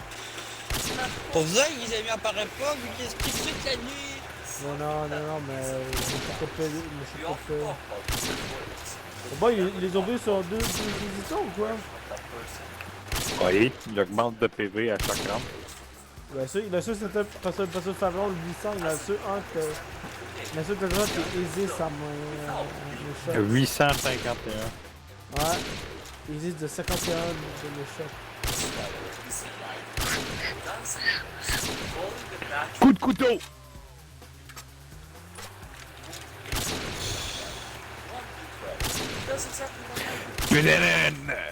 Pour ça, les amis apparaissent pas vu qu'ils skip toute la nuit. Non, mais je me suis coupé. We often talk about these words. Bon, les zombies sont deux positions ou quoi? That person. Oui, il augmente de PV à chaque round. Ben ça, il a sûr c'était pas ça faveur le 800, il a sûr un que. Il a sûr que le genre qui hésite à mon échec. 851. Ouais. Il hésite de 51 de l'échec. Coup de couteau! That's exactly what happened.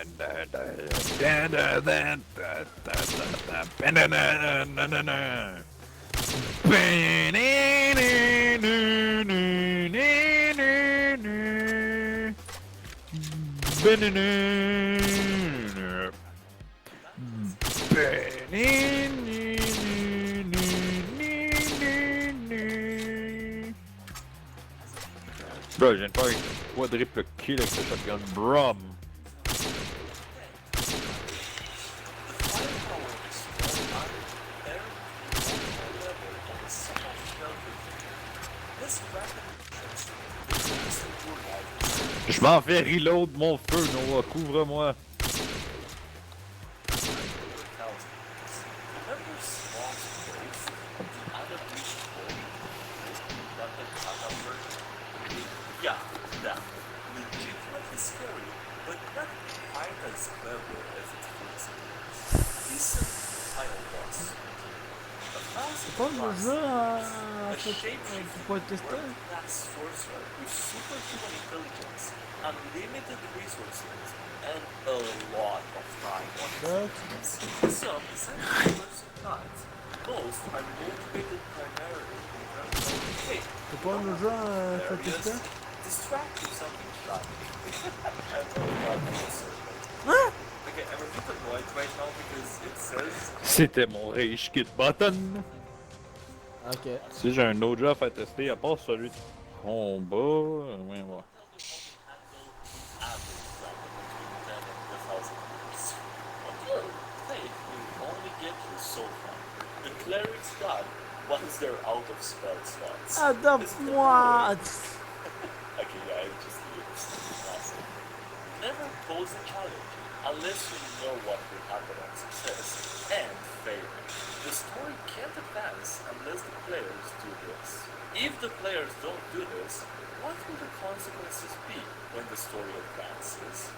Bro, je viens de faire un quadruple kill avec ce shotgun. Brum! Je m'en fais reload mon feu, Noah, couvre-moi. Yeah, that. Legitimately scary, but not quite as clever as it feels. Decent final boss. C'est pas le jeu A pour shapeshifting pouvoir tester? world-class sorcerer with superhuman intelligence, unlimited resources, and a lot of time on his Ouais. hands. Some essentially versatile. Most are motivated primarily in terms of, hey, C'est pas le jeu pour tester? distract you something fun. Okay, I'm a bit annoyed right now because it says C'était mon rage kit button. Ok. Si j'ai un autre jeu à faire tester, à part celui de combat, ouais, ouais. the cleric's god once they're out of spell slots. Adopte-moi! Okay, yeah, I just used classic. Never pose a challenge unless you know what will happen on success and failure. The story can't advance unless the players do this. If the players don't do this, what will the consequences be when the story advances?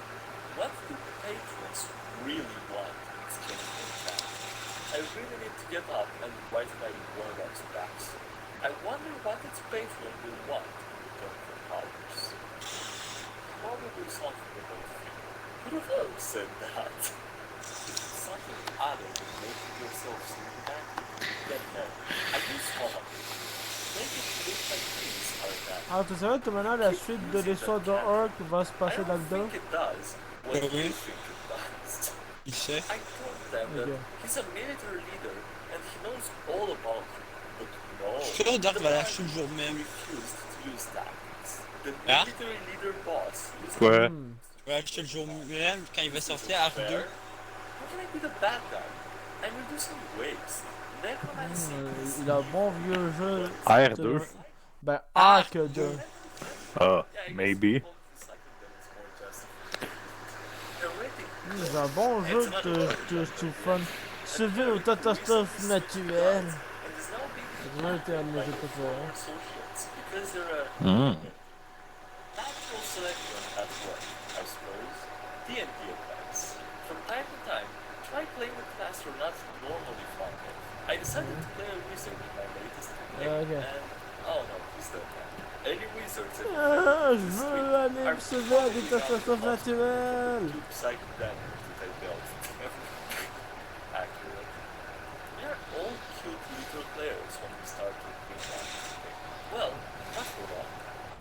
What do patrons really want in exchange for chat? I really need to get up and write my Warlock's backs. I wonder what its patron will want in return for powers. Probably something about fear. Who the hell said that? Something other than making yourself seem happy. Then no, I use small. Make it look like things are bad. Alors, tu savais que maintenant la suite de l'histoire de Orc va se I passer don't là-dedans? think it does what you think it does. Il sait. I told them that Okay. he's a military leader and he knows all about you. But no, Sûr, Dark va lâcher le jour he même. refused to use tactics. The Hein? military leader boss used Ouais. Hmm. Il va lâcher le jour même quand il va sortir à fair. R2. How can I be the bad guy? I'm reducing waste. Necromancy is Il a un bon vieux jeu. R2. Ben, Arc 2. Ah, yeah, I guess maybe. people dislike it, then it's more justified. Heretic C'est un bon jeu de tout fun. Suivi aux catastrophes naturelles. and is now being C'est vraiment été un de mes jeux préférés. more socials because they're a Hmm. natural selection at work, I suppose. D&D advice. From time to time, try playing a class you're not normally fond of. I decided to play a wizard in my latest campaign, Okay. and oh no, he's dead now. any wizards and Ah, je this veux week aller are me sauver à des probably not catastrophes possible. naturelles. Two psychodynamics that I built. Accurate. We are all cute little players when we start with Green Lantern. Well, not for long.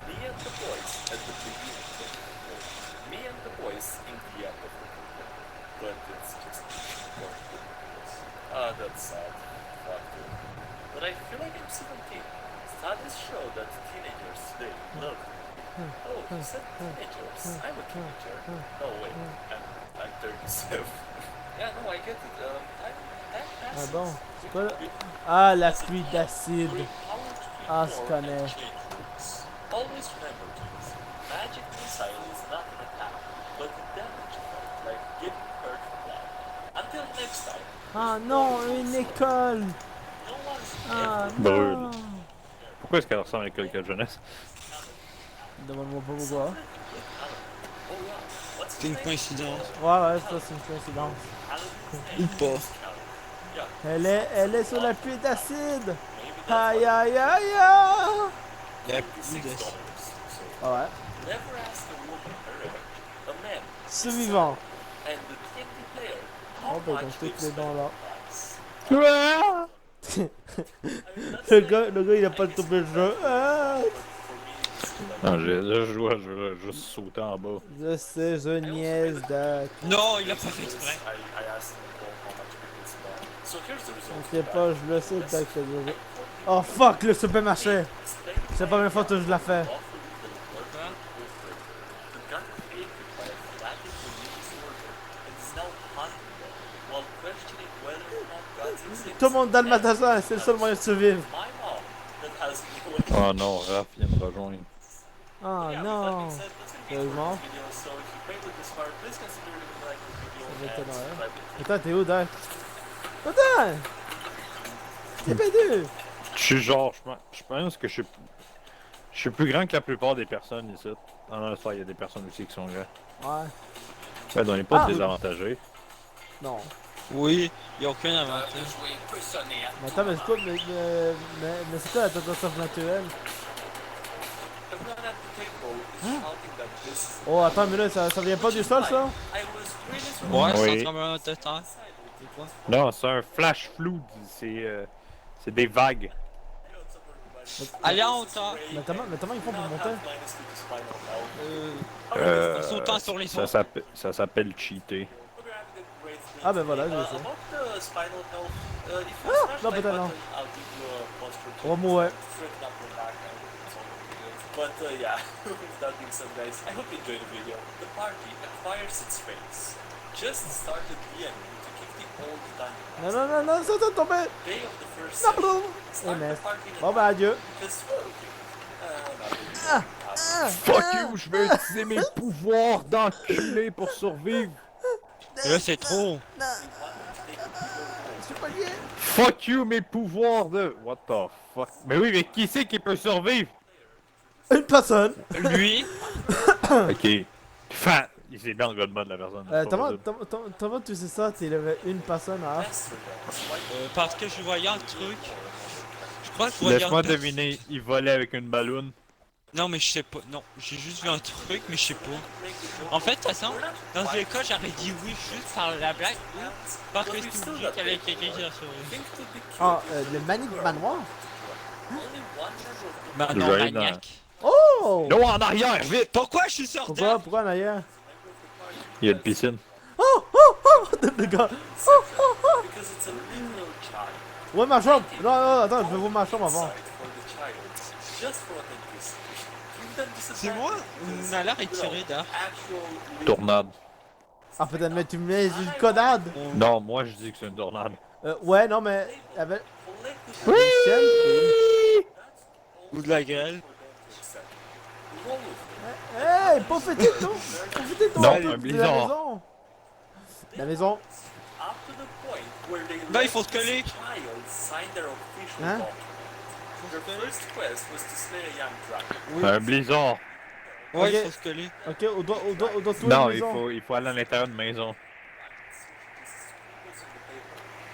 Me and the boys at the beginning of the book. Me and the boys in the end of the book. But it's just more ridiculous. Ah, that's sad. Fuck you. But I feel like I'm 17. Studies show that teenagers today love me. Oh, you said teenagers. I'm a teenager. No, wait. I'm 37. Yeah, no, I get it. I'm Ah passive. bon, c'est quoi là? Ah, la pluie d'acide. Ah, je connais. Always remember this. Magic missile is not an attack, but a damage effect, like getting hurt fly. Until next time. Ah non, une école. No one's Ah Brûle. non. Pourquoi est-ce qu'elle ressemble à l'école de jeunesse? Demande-moi pas pourquoi. Oh yeah. What's C'est une coïncidence. Ouais, ça c'est une coïncidence. Ou pas. Elle est sur la pluie d'acide. Aïe aïe aïe aïe. Il y a plus de... Ah ouais. Never ask a woman her age, a man, Survivant. and the D&D player Oh how ben much donc toutes lives les dents là. price. I mean, that's Le gars il a pas le tombé le jeu. Ah. Non, je joue à jeu, juste sauter en bas. Je sais, je niaise de... Non, il a pas fait exprès. I asked Nicole how much people spend. So here's the result. T'inquiète pas, je le sais peut-être que je... Oh fuck, le supermarché. C'est la première fois que je la fais. The gun created by a fanatic religious order and is now hunting them while questioning whether or not gods exist. Tout le monde dans le magasin, c'est le seul moyen de survivre. My mom that has no Oh non, Raph vient me rejoindre. Ah Yeah, non. with that being said, that's gonna be it for Sérieusement? this video. So if you played with this far, please consider leaving a like this video Ça va and être énorme. subscribe to the Attends, t'es où, Dave? Attends! T'es perdu! Je suis genre, je pense que je suis plus grand que la plupart des personnes ici. Ah non, ça, il y a des personnes aussi qui sont grands. Ouais. Ben, on n'est pas Ah! désavantagés. Non. Oui, il n'y a aucun avantage. Mais attends, mais c'est quoi, mais c'est quoi la catastrophe naturelle? Everyone at the table is shouting that this is Oh, attends, mais là, ça vient pas du sol, ça? I was really surprised. Ouais, Oui. c'est tremblement de terre. C'est quoi? Non, c'est un flash flood, c'est des vagues. Allez en hauteur. Mais comment ils font pour monter? Sautant sur les sons. Ça s'appelle cheater. Ah ben voilà, je le sais. non, peut-être non. On va mourir. But yeah, with that being said, guys, I hope you enjoyed the video. The party acquires its face. Just started the enemy to keep the old dynamite. Non, non, non, non, ça t'a tombé! Day of the first Non, session. non! Start Eh, mais- the party in a Bon ben adieu. because, nothing. Fuck you, je vais utiliser mes pouvoirs d'enculé pour survivre. Là, c'est trop. Je suis pas lié. Fuck you, mes pouvoirs de... What the fuck? Mais oui, mais qui c'est qui peut survivre? Une personne! Lui, Ok. Enfin, il s'est bien en god mode la personne. c'est pas possible. Comment tu sais ça? T'es levé une personne à... parce que je voyais un truc. Je crois que je voyais Laisse-moi un... deviner, il volait avec une balloune. Non, mais je sais pas. Non, j'ai juste vu un truc, mais je sais pas. En fait, de toute façon, dans tous les cas, j'aurais dit oui juste par la blague ou parce que c'était obligé qu'il y avait quelqu'un qui a sauvé. Ah, le Manic Manoir? Bah non, J'arrive dans- maniaque. Oh! Non, en arrière, vite! Pourquoi je suis sorti? Pourquoi en arrière? Il y a une piscine. Oh! Oh! Oh! Le gars! Oh! Oh! Oh! Because it's a little child. Ouais, ma chambre! Non, non, attends, je vais voir ma chambre avant. Side for the child. Just for authenticity. Give them C'est moi ou on a l'air étiré d'air? actual Tornade. Ah, peut-être, mais tu me mets une codade! Non, moi je dis que c'est une tornade. Ouais, non, mais... Avec... collective Oui! Ou de la grêle? roll with it. Hey! Profitez de ton... Profitez de ton... Non, de un la blizzard. maison! La maison... Up to the point where they Ben, il let faut se coller. the child sign their official Hein? contract. Their first quest was to slay a young dragon. Un blizzard. Ouais, Ok. il faut se coller. Ok, on doit tuer Non, la maison. il faut aller à l'intérieur de maison.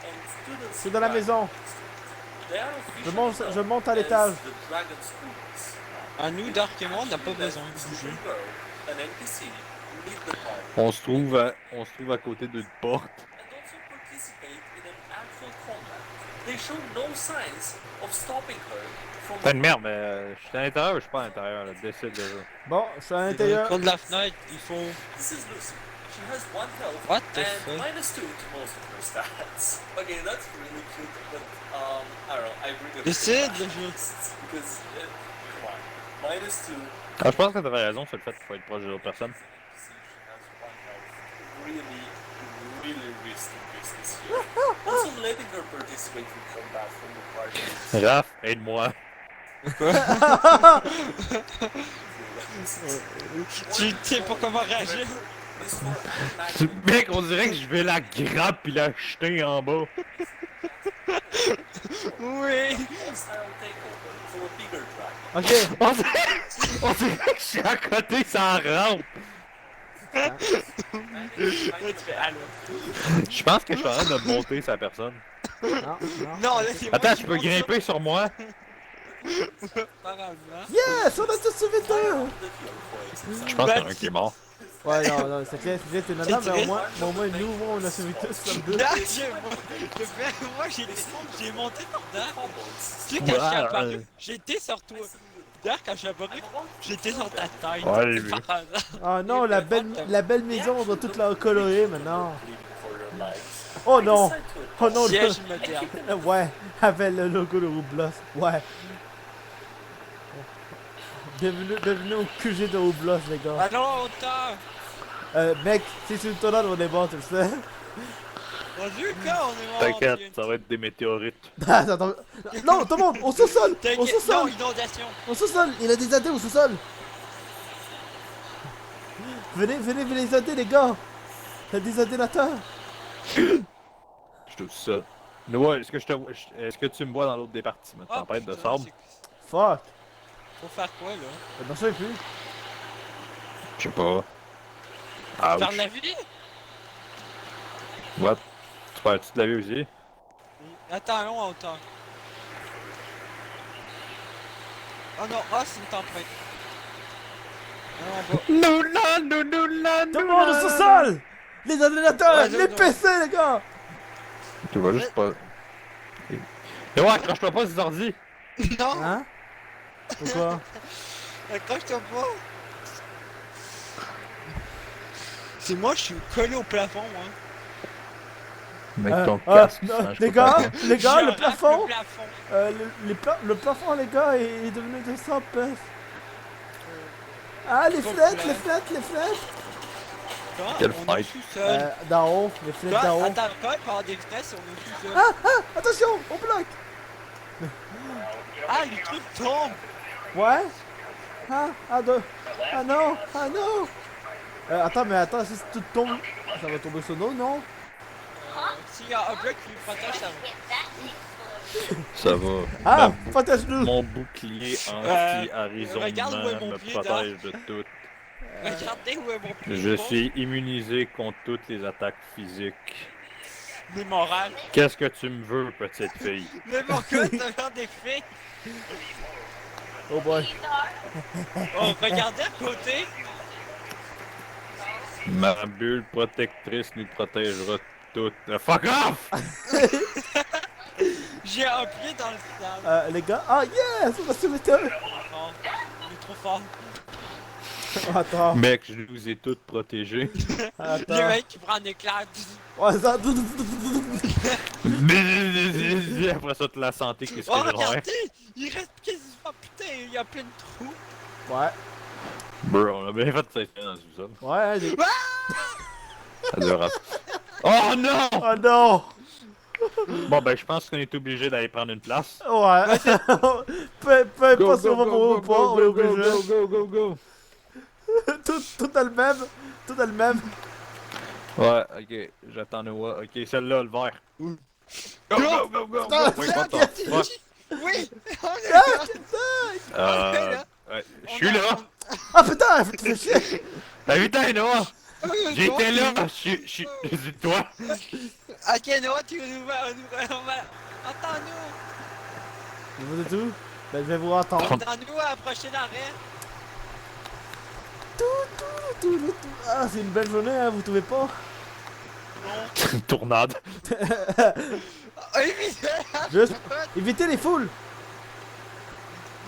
And students C'est dans la maison. they are Je officially monte, known je monte à as l'étage. the Dragon Schools. À nous, Dark et moi, on n'a pas besoin de bouger. girl, an NPC, leave the party. On se trouve à côté d'une porte. And also participate in an actual combat. They show no signs of stopping her from T'as une merde, mais je suis à l'intérieur ou je suis pas à l'intérieur, là, décide déjà. Bon, je suis à Dans le l'intérieur. coin de la fenêtre, il faut... This is Lucy. She has 1 health What the and fuck? -2 to most of her stats. Okay, that's really cute, but I don't know, I really Décide, le jeu. because come on, -2. Ah, je pense que t'avais raison sur le fait qu'il faut être proche de l'autre personne. She has 1 health. Really risky business here. Also letting her participate in combat from the party. Raph, aide-moi. Tu sais pas comment réagir? This for an Mec, on dirait que je vais la grappe pis la jeter en bas. Oui! style takeover for a bigger drag. Ok. On dirait que je suis à côté sans rampe. Là, tu fais allô. Je pense que je suis en train de monter sa personne. Non, non. Non, là, c'est moi Attends, qui tu peux monte grimper sur moi? ça, apparemment. Yes, on a tous sauvé deux. Je pense qu'il y en a un qui est mort. Ouais, non, non, c'est clair, t'es nana, C'est mais triste. au moins, nous, on a sauvé tous comme deux. Là, moi, j'ai monté par Dark. Tu sais, quand je suis Ouais, apparu, ouais. j'étais sur toi. Dark, quand je suis apparu, j'étais sur ta tête. Ouais, j'ai vu. Par hasard. Ah non, la belle maison, on doit toute la recolorer maintenant. Oh non. Oh non, Siège moderne. ouais, avec le logo de Roblox. Ouais. Bienvenue au QG de Roblox, les gars. Ah non, autant. Mec, si tu me tournes, on est bon, tu le sais. Vas-y, quand on est mort. T'inquiète, ça va être des météorites. Attends, non, tout le monde, au sous-sol. Au T'inquiète, non, sous-sol. inondation. Au sous-sol. Il a des AD au sous-sol. Venez les AD, les gars. Il y a des AD là-dedans. Je trouve ça. Noah, est-ce que tu me vois dans l'autre département? Ah, Tempête de putain, sable? c'est- Fuck. Faut faire quoi, là? Non, je sais plus. Je sais pas. Ah, Faire la vie? what? Tu perds-tu de la vie aussi? Attends, non, à hauteur. Oh non, ah, c'est une tempête. Non, en bas. Tout le monde au sous-sol. Les ordinateurs, Ouais, les non. PC, les gars. Tu vas juste pas. Noah, accroche-toi pas ces ordi! Non, Hein? Pourquoi? accroche-toi pas. C'est moi, je suis collé au plafond, hein. Mec, ton non, casque, ça, je les peux pas gars, faire. les gars, Je le rate plafond, Le plafond. le plafond, les gars, est devenu de 100 pièces. Ah, les Faut que fenêtres, tu les fenêtres, les fenêtres. Quand Quelle on est fête. tout seul. D'en haut, les fenêtres d'en haut. Attends, quand même, par des fenêtres, on est tout seul. Attention, on bloque. Ah, les trucs tombent. Ouais. Ah non, attends, mais attends, si tout tombe, ça va tomber sur nous, non? S'il y a un bloc qui nous protège, ça va. Ça va. Ah, protège-nous. Mon bouclier regarde où est anti-arraisonnement mon me pied, protège de tout. Regardez où est mon pied. Je suis immunisé contre toutes les attaques physiques. Mais moral. Qu'est-ce que tu me veux, petite fille? Mais mon gars, ça faire des faits. Oh boy. Oh, regardez à côté. Ma bulle protectrice nous protégera toutes. Fuck off! J'ai un pied dans le sable. Les gars, ah yes, on a sauvé deux. Oh, il est trop fort. Attends, Mec, je nous ai toutes protégées. Le attends. mec qui prend un éclat. Ouais, ça... Après ça, toute la santé, qu'est-ce que Oh, je vais faire? regardez. Il reste quasiment. Putain, il y a plein de trous. Ouais, Bro, on a bien fait de s'installer dans le sous-sol. ouais, Adorable. Oh non! oh non. Bon, ben, je pense qu'on est obligé d'aller prendre une place. Ouais. peu importe si on va mourir ou pas, on est obligé. go! Tout dans le même. Tout dans le même. Ouais, ok, j'attends Noah. Ok, celle-là, le vert. Go! Putain, Wait, what the fuck? Oui. Ouais, je suis là! Ah putain, faut que tu fais chier. Ben putain, Noah! J'étais là! Je suis... Toi! Ok, Noah, tu nous vas. Attends-nous. Vous êtes où? Ben, je vais vous entendre. Attends-nous à la prochaine arrêt. Ah, c'est une belle journée, hein, vous trouvez pas? Tournade. Juste évitez les foules.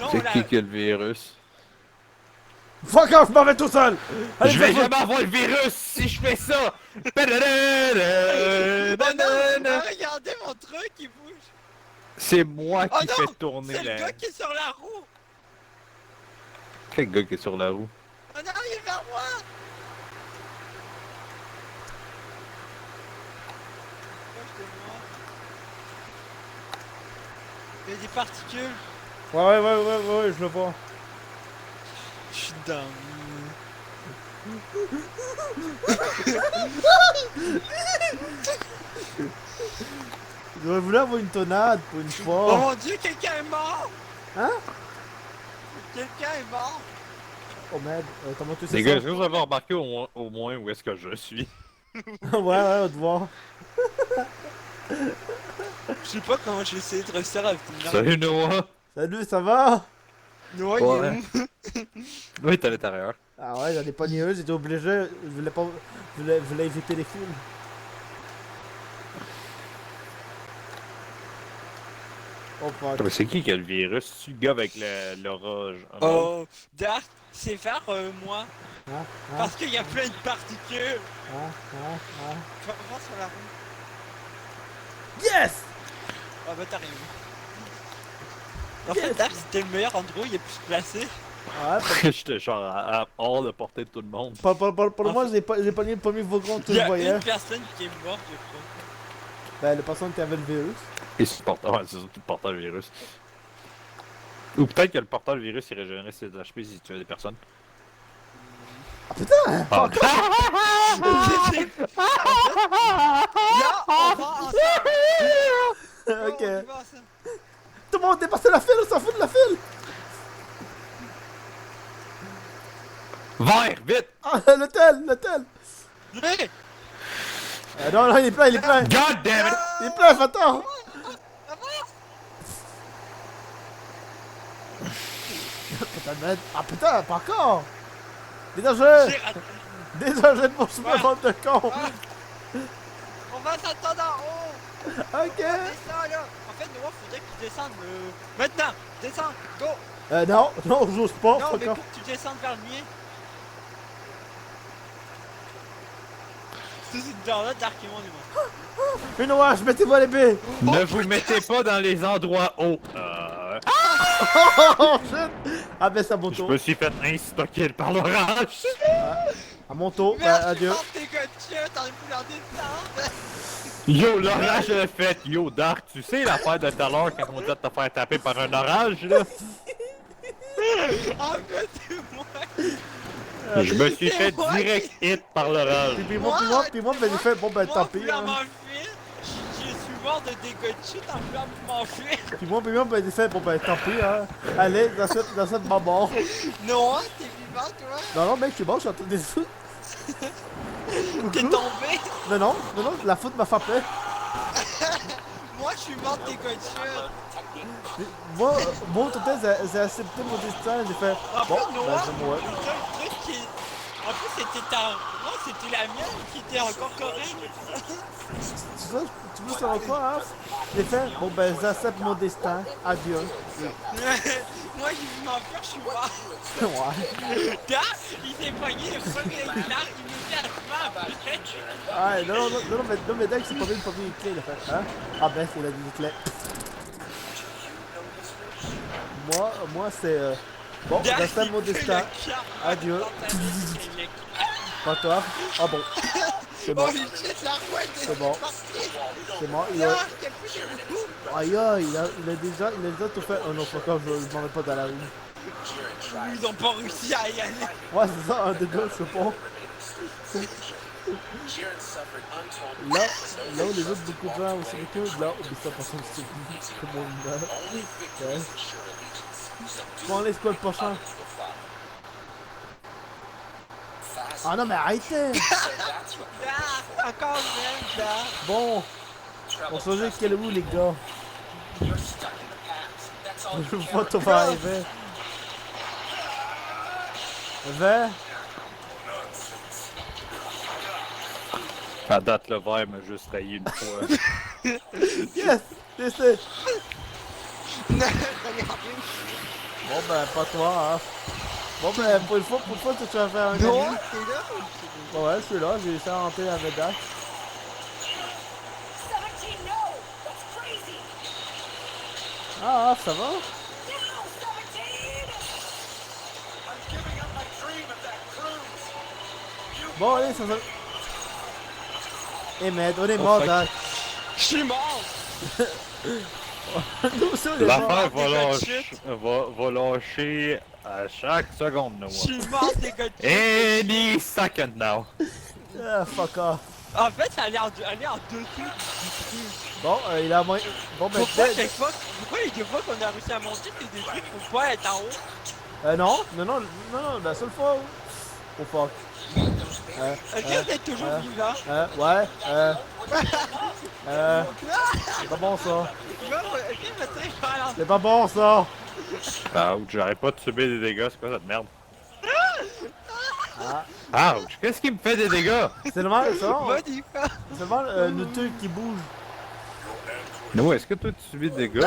Non, C'est là. qui a le virus? Fuck off, je m'en vais tout seul. Allez, Je vais faites-vous. jamais avoir le virus si je fais ça! Oh non, regardez mon truc, il bouge. C'est moi Oh qui non, fais tourner c'est le la... gars qui est sur la roue. Quel gars qui est sur la roue? Oh non, il est vers moi. Proche de moi. Il y a des particules. Ouais, je le vois. Je suis down. J'aurais voulu avoir une tonade pour une Oh fois. mon dieu, quelqu'un est mort. Hein? Quelqu'un est mort. Oh merde, comment tu sais Les ça? gars, est-ce que vous avez remarqué au moins où est-ce que je suis? Ouais, on te voit. Je sais pas comment j'ai essayé de réussir à venir. Salut Noah! Salut, ça va? Ouais, Ouais. Oui, t'es à l'intérieur. Ah ouais, j'en ai pas nié un, j'étais obligé, je voulais pas... je voulais éviter les foules. Oh fuck. Mais c'est qui a le virus? C'est le gars avec l'orage. Oh, Dark, c'est vers moi. Hein? Parce qu'il y a plein de particules. Hein? Va voir sur la roue. Yes! Ah bah t'as rien. En fait, Dark, c'était le meilleur endroit, il est plus placé. Ouais, J'étais genre à hors de portée de tout le monde. pour moi, j'ai pas mis le premier wagon que Il je y a voyais. une personne qui est morte, je crois. Ben, la personne qui avait le virus. Et c'est ouais, c'est surtout le porteur le virus. Ou peut-être que le porteur le virus il régénérait ses HP si tu as des personnes. Ah putain! Ah. Là, on va ensemble. Ok. On y va ensemble. Tout le monde dépassé la file, on s'en fout de la file! Vert, vite! Ah, l'hôtel! Hey, Non, il est plein, God damn it! Il est plein, attends! Putain de merde. Ah putain, pas encore! Désolé! j'ai raté. Désolé pour ce moment de con! On va s'attendre en haut. Ok! Descends là. En fait, Noah, faudrait que tu descendes maintenant. Descends, go. Non, j'ose pas, Non, fuck mais off. faut que tu descendes vers le mien. C'est genre là, Dark et moi, on est mort. Une ouage, mettez-moi l'épée! Ne vous mettez pas dans les endroits hauts. Oh shit! Ah ben c'est à mon Je tour. me suis fait instocker par l'orage. À mon tour, ben, Merde, adieu. tes gars de chien, t'en es plus en descendre. Yo, l'orage l'a fait. Yo, Dark, tu sais l'affaire de tout à l'heure quand on dit de te faire taper par un orage, là? En fait, c'est moi. Je me suis fait direct hit par l'orage. Puis moi, ben j'ai fait, bon ben Moi, tant en pis. voulant Hein. m'enfuir, je suis mort de dégâts de chute en voulant m'enfuir. Puis moi, ben j'ai fait, bon ben tant pis. Hein. Allez, dans cette mort. Non, t'es vivant, toi? Non, mec, je suis mort, je suis en train de foutre. T'es tombé? Non, la foot m'a frappé. Moi, je suis mort de dégâts de chute. Moi, tout j'ai accepté mon destin, j'ai fait, En bon, fait, ben Noah, je vais mourir. le seul truc qui... En plus, c'était ta... Non, c'était la mienne qui était encore correcte. Tu veux savoir quoi, hein? J'ai fait, bon ben j'accepte mon destin, adieu. Moi, j'ai vu m'enfuir, je suis mort. Ouais. Là, il s'est pogné le premier éclair immédiatement après. Ah, non, mais Doug, c'est pas bien le premier clé, il a fait, hein? Ah ben, c'est la deuxième clé. Moi, c'est, bon, Là, j'accepte il mon fait destin, le cœur adieu. dans ta vie. Pas toi. Ah bon, c'est Oh, bon, il jette la rouette et C'est bon. parti. c'est bon, il a... Non, il y a plus de coup. Aïe, il a déjà tout fait. Oh non, fuck off, je m'en vais pas dans la rue. Ils ont pas réussi à y aller. Ouais, c'est ça, un des deux, je sais pas. Là où les autres beaucoup de gens aussi beaucoup, là, oublie ça, parce que c'est tout le monde meurt. Ouais. Bon, allez, c'est quoi le prochain? Ah non, mais arrêtez! Ah, encore même, là. Bon, on se dit quel est où, les gars? Je vois ton va arriver. Va. À date, le verre m'a juste raillé une fois. Yes! Laissez! Bon ben, pas toi, hein. Bon ben, pour une fois, tu vas faire un Non, ami. t'es là? Bon, ouais, je suis là, j'ai essayé de rentrer la médaille. Ah, ça va? Bon, allez, ça va. Eh, merde, on est mort, fuck. Doc. Je suis mort! Nous aussi, on est mort. L'affaire des gars de shit. va lâcher à chaque seconde, Je Noah. suis mort des gars de shit. Any second now. Ah, fuck off. En fait, ça allait en dessous du truc. Bon, il a moins. Bon, ben, Pourquoi peut-être- pourquoi les deux fois qu'on a réussi à monter, c'est des trucs pour pas être en haut? non, la seule fois où. Oh fuck. Est-ce que vous êtes toujours vivant? Ouais, c'est pas bon ça. Non, est-ce que votre truc va à C'est pas bon ça. Ouch, j'arrête pas de subir des dégâts, c'est quoi cette merde? Ouch, qu'est-ce qui me fait des dégâts? C'est normal, ça. Va des fois. C'est normal, le truc qui bouge. Noah, est-ce que toi tu subis des dégâts?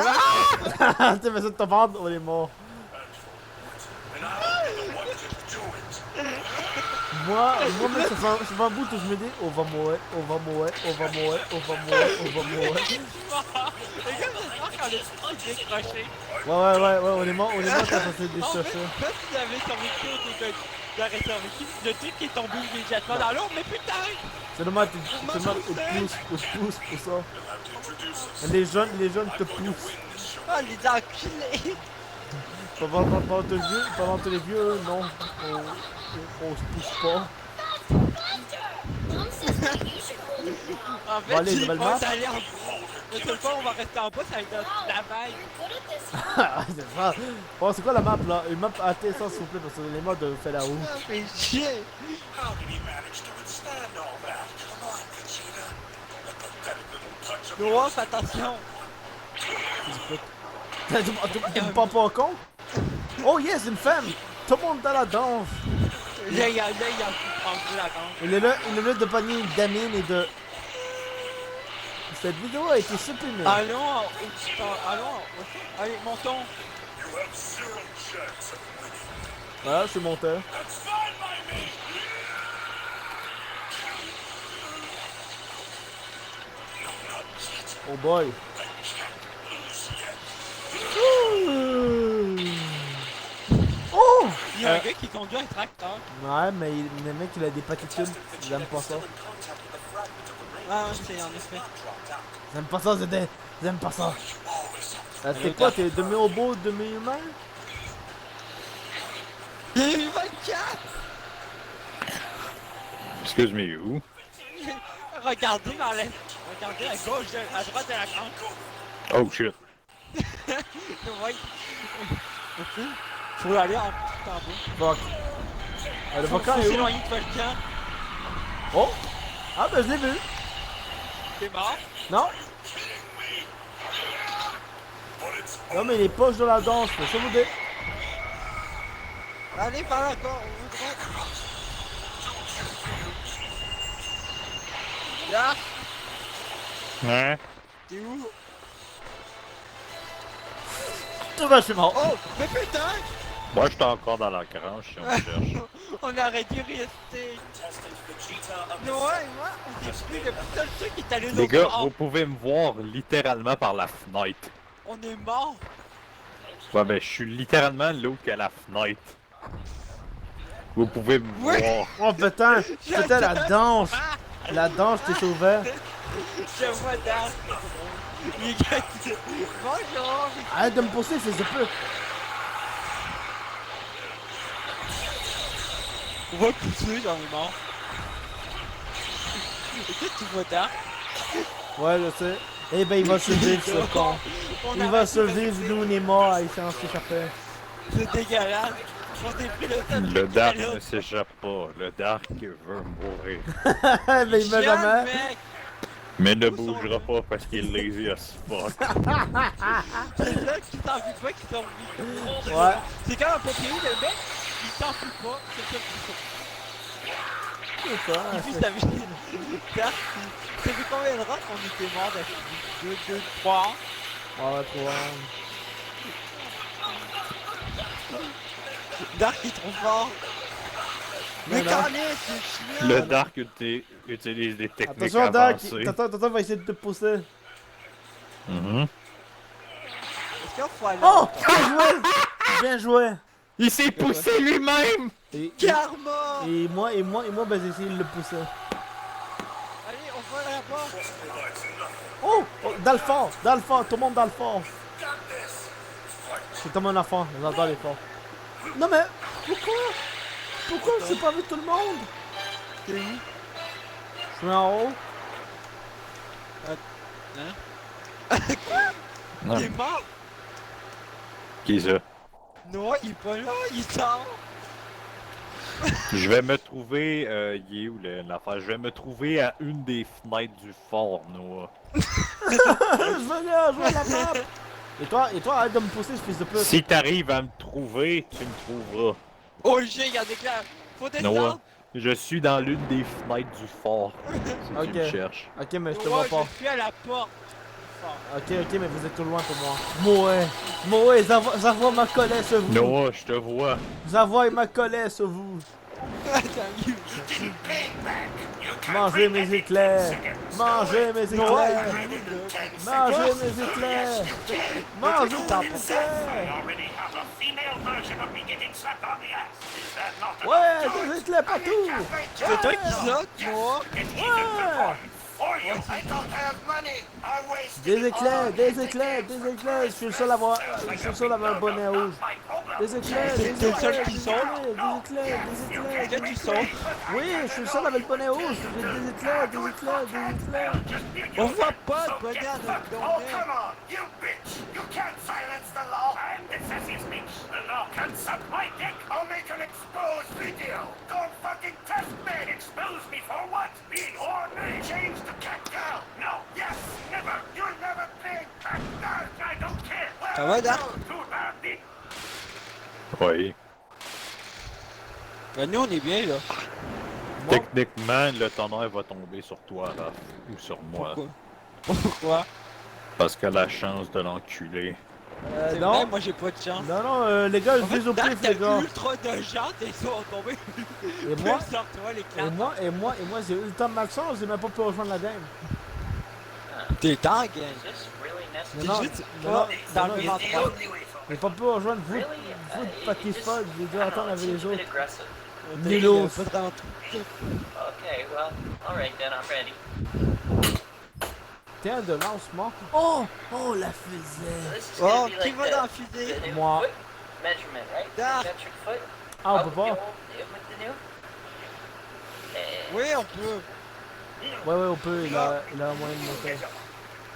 Tu fais ça de te vendre, on est mort. Moi, mec, ça fait un bout que je me dis, on va mourir. Les gars, j'espère qu'on a tout décroché. Ouais, on est mort quand ça s'est En fait, déchoché. même si vous avez survécu au dégâts, vous avez survécu, le truc qui est tombé immédiatement dans l'eau, mais putain! C'est normal, tu pousse pour ça. Les jeunes te poussent. Ah, les enculés! Pendant que les vieux, non, on se pousse pas. En fait, allez, si nouvelle on map. va aller en la seule fois où on va rester en bas, ça va être notre travail. C'est ça. Bon, c'est quoi la map là? Une map à T100 s'il vous plaît, parce que les modes fait là-haut. Ça fait chier! Noah, fais attention! Tu me prends pas en compte? Oh yes, une femme! Tout le monde dans la danse! Là, il a pris la danse. Il est là de pogner une gamine et de... Cette vidéo a été supprimée. Allons, allez, montons! Voilà, c'est monté. Oh boy. Oh! Il y a un gars qui conduit un tracteur. Ouais, mais le mec il a des patitudes. J'aime pas ça. Ah, c'est en effet. J'aime pas ça, Zedé. J'aime pas ça. T'es quoi? T'es demi-robot, demi-humain? Il y a eu 24! Excuse me, où? Regardez regardez à gauche, à droite de la grande. Oh shit. Ouais. Faut aller en tout en bas. Fuck. Le Faut volcan est où? s'éloigner de volcan. Oh! Ah ben je l'ai vu! T'es mort? Non? Non mais il est poche de la danse, faut se mouder. Allez par là encore, on droite. Là, Hein? t'es où? Tout va, je suis mort. Oh, mais putain! Moi, j'étais encore dans la cranche si on me cherche. On aurait dû rester. Noah et moi, on s'est pris le seul truc qui est allé Les nous gars, voir. vous pouvez me voir littéralement par la fenêtre. On est mort. Ouais, ben, je suis littéralement là où qu'il y a la fenêtre. Vous pouvez me Ouais. voir. Oh putain, c'était la danse. Ah, La danse t'es sauvé. je vois dans. Les gars, bonjour. Arrête de me pousser, fils de pute. On va pousser, j'en ai marre. Écoute, tu vois tard. Ouais, je sais. Eh ben il va survivre ce con. Il va survivre, nous on est morts, il s'en s'échapper. C'est dégueulasse. On s'est pris le seul Le truc Dark qui était ne s'échappe pas. Le Dark veut mourir. Mais il meurt là. jamais. Mec. Mais ne Où sont bougera pas parce qu'il est lazy as fuck. C'est là qui t'en fout pas, qui t'en fout. Ouais. C'est comme un pompier, le mec, il t'en fout pas, c'est ça qui C'est ça, Et puis c'est- ça fait combien de rounds qu'on était mort d'affilée? 2, 3. Ouais, trop Dark est trop fort. Mais Mais non. Carnet, c'est chiant. Le Dark utilise des techniques Attention, Dark, avancées. Tata va essayer de te pousser. Mhm. Est-ce qu'il faut aller? Oh! Bien joué! Bien joué! Il s'est poussé lui-même! Karma! Et moi, ben j'ai essayé de le pousser. Allez, on va là-bas. Oh! Oh, dans le fort! Dans le fort! Tout le monde dans le fort! C'est comme un enfant, j'adore les forts. Non mais, pourquoi? Pourquoi je suis pas avec tout le monde? T'es où? Je suis en haut. Non. T'es mort? Qui ça? Non, il est pas là, il est tard. Je vais me trouver, il est où l'affaire? Je vais me trouver à une des fenêtres du fort, Noah. Je vois la map! Et toi, arrête de me pousser, ce fils de pute. Si t'arrives à me trouver, tu me trouveras. Oh, j'ai regardé clair. Faut Noah, descendre. je suis dans l'une des fenêtres du fort. Si Ok. tu me cherches. Ok, mais je te Noah, vois pas. je suis à la porte. Ok, mais vous êtes trop loin pour moi. Moé, j'envoie ma colère sur vous. Noah, je te vois. J'envoie ma colère sur vous. Attends, il- Mangez mes éclairs. Mangez mes éclairs. Mangez mes éclairs. Mangez mes éclairs. Ouais, des éclairs partout. C'est toi qui saute, Noah. Ouais. Des éclairs, des éclairs, des éclairs. Je suis le seul à avoir un bonnet rouge. Des éclairs, des T'es le seul éclairs, qui des saute? éclairs, des éclairs, Est-ce des que tu éclairs. sautes? Oui, je suis le seul avec le bonnet rouge. J'ai des éclairs, des éclairs, des éclairs. On voit pas le bonnet à notre Oh, donner. come on, you bitch! You can't silence the law! It says he speaks. The law can suck my dick! I'll make an exposed video! Don't fucking test me! Expose me for what? Being ornery? Change to cat girl? No! Yes! Never! You'll never be cat girl! I don't care! Ça va, Dark? Too bad, me. Oui. Ben, nous, on est bien, là. Techniquement, le tonnerre va tomber sur toi, Raph, ou sur moi. Pourquoi? Parce que la chance de l'enculer. C'est Non. vrai, moi, j'ai pas de chance. Non, les gars, je En fait, vise au Dark, pif, les gars. t'as ultra de gens, tes sons ont tombé. Et moi, Sur toi, les clans. et moi, j'ai eu le temps de malchance, j'ai même pas pu rejoindre la game. T'es tank, hein. Non, non, juste non, pas dans non, le non, ventre. j'ai pas pu rejoindre vous, vous de paquet folle, j'ai dû attendre avec les autres. aggressive. Nilos. Pas de rentre. Okay, well, alright then, I'm ready. Tiens, de lancement. Oh, la fusée. This is Oh, gonna be qui like va the, dans la fusée? the new Moi. foot measurement, right? Dark. Metric foot. Ah, on Out peut the pas? old, with the new. Eh, Oui, on peut. Ouais, on peut, il a un moyen de monter.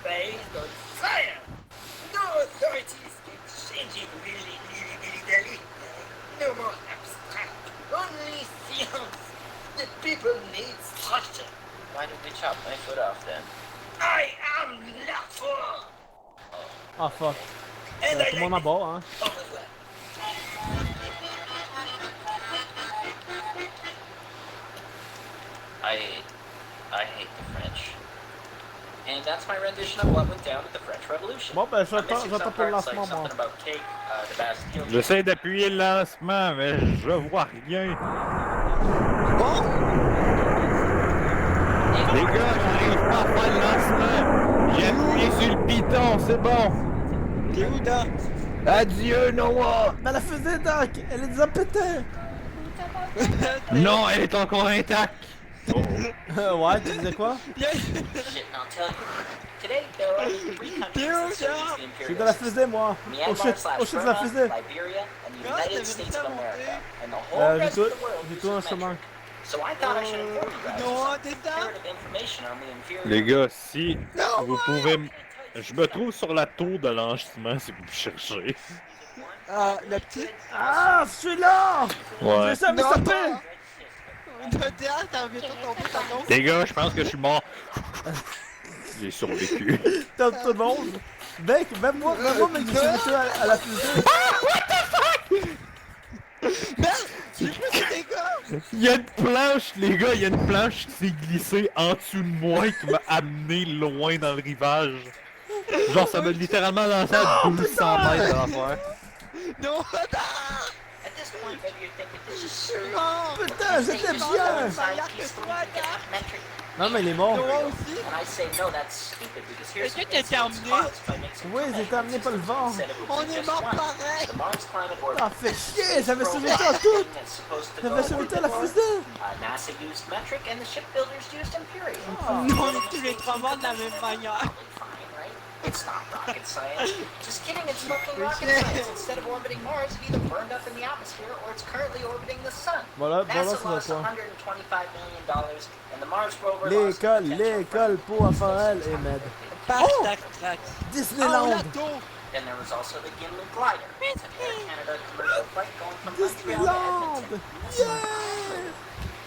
Based on science! No authorities exchanging willy-nilly-dilly-dally. No more abstract. Only science. The people need structure. why did we chop my foot off then? I am Lafort! Ah, fuck. And Tout le monde à bord, hein. Au revoir. I hate the French. And that's my rendition of what went down with the French Revolution. Bon, ben, I'm j'attends missing some pour le parts, like lancement, moi. something about cake, the Bastille. J'essaie d'appuyer le lancement, mais je vois rien. Bon, Les gars, j'arrive pas à faire le lancement. J'ai appuyé sur le piton, c'est bon. t'es où, Dark? Adieu, Noah. Mais la fusée, Doc, elle est déjà pétée. Non, elle est encore intacte. Ouais, tu disais quoi? Shit, I'll tell you. Today, there are only 3 countries that serve as the Je suis dans la imperial fusée, moi. Myanmar Oh shit, la Burma, fusée. Liberia, and the God, United t'avais States déjà of America, and the whole J'ai rest tout, of the world j'ai uses tout un metric. chemin. So I thought I should inform you guys Non, of t'es some dedans? comparative information on the inferior. Les gars, si Non, vous pouvez... Je me trouve sur la tour de lancement si vous me cherchez. Ah, la petite? Ah, je suis là! Ouais. J'ai ça Non, m'échapper! Le Dark, t'as bientôt tombé, pardon. Les gars, je pense que je suis mort. J'ai survécu. Comme tout le monde. Mec, même moi, mec, j'ai survécu à la fusée. J'ai pris des dégâts! Il y a une planche, les gars, il y a une planche qui s'est glissée en dessous de moi et qui m'a amené loin dans le rivage. Genre, ça m'a littéralement lancé à 200 mètres de l'affaire. Non, attends! At this point, maybe you're thinking this is surreal. Non! Putain, j'étais bien. Meilleur que toi, Dark! Metric. Non, mais il est mort. Toi aussi? And I say no, that's stupid because here's Est-ce que some t'es incidents terminé? caused by mixing Oui, two j'ai été amené par le vent. instead of On just est mort one. pareil! The Mars Climate Orbit Ah, fait chier, j'avais program survécu à tout. that's supposed to J'avais go survécu à la orbit. fusée. NASA used metric and the shipbuilders used Imperial. On est tous les trois morts de la même manière. Probably fine, right? It's not rocket science. Just kidding, it's fucking rocket science. Instead of orbiting Mars, it either burned up in the atmosphere or it's currently orbiting the sun. Voilà, NASA voilà, lost c'est le point. $125 million and the Mars rover lost L'école pour Raphaël et Med. Pas tac tac. Oh, Disneyland. la tour! Then there was also the Gimli glider. It's an Air Canada commercial flight going from Montreal to Disneyland. Edmonton. Yeah.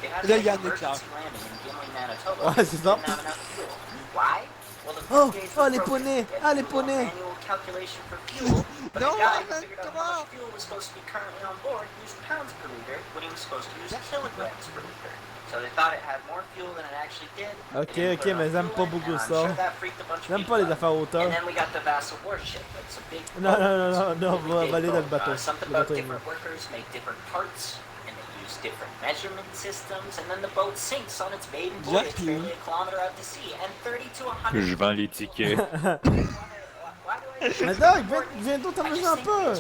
They had to Là, make il y a an un éclair. emergency landing in Gimli, Manitoba. Ouais, c'est ça. Didn't have enough fuel. Why? Well, the Oh, gauge oh, was les broken. poneys. They had Ah, to les do a poneys. manual calculation for fuel. But Non, the guy who arrête, figured out how comment? much fuel was supposed to be currently on board used pounds per liter when he was supposed to use kilograms per liter. So they thought it had more fuel than it actually did. Ok, They didn't ok, put mais enough j'aime fuel pas in, beaucoup and I'm ça. sure that freaked a bunch of J'aime people pas les out. affaires hauteur. And then we got the Vasa warship. It's a big Non, boat. non, non, It's a non, on va really aller big dans le boat. bateau. Something Le about bateau est different workers make different parts, and they use different measurement systems, and then the boat sinks on its maiden voyage Lucky. barely a kilometer out to sea, and 30 to 100. Je vends les tickets. Why do I? Mais Doc, viens donc t'amuser un peu.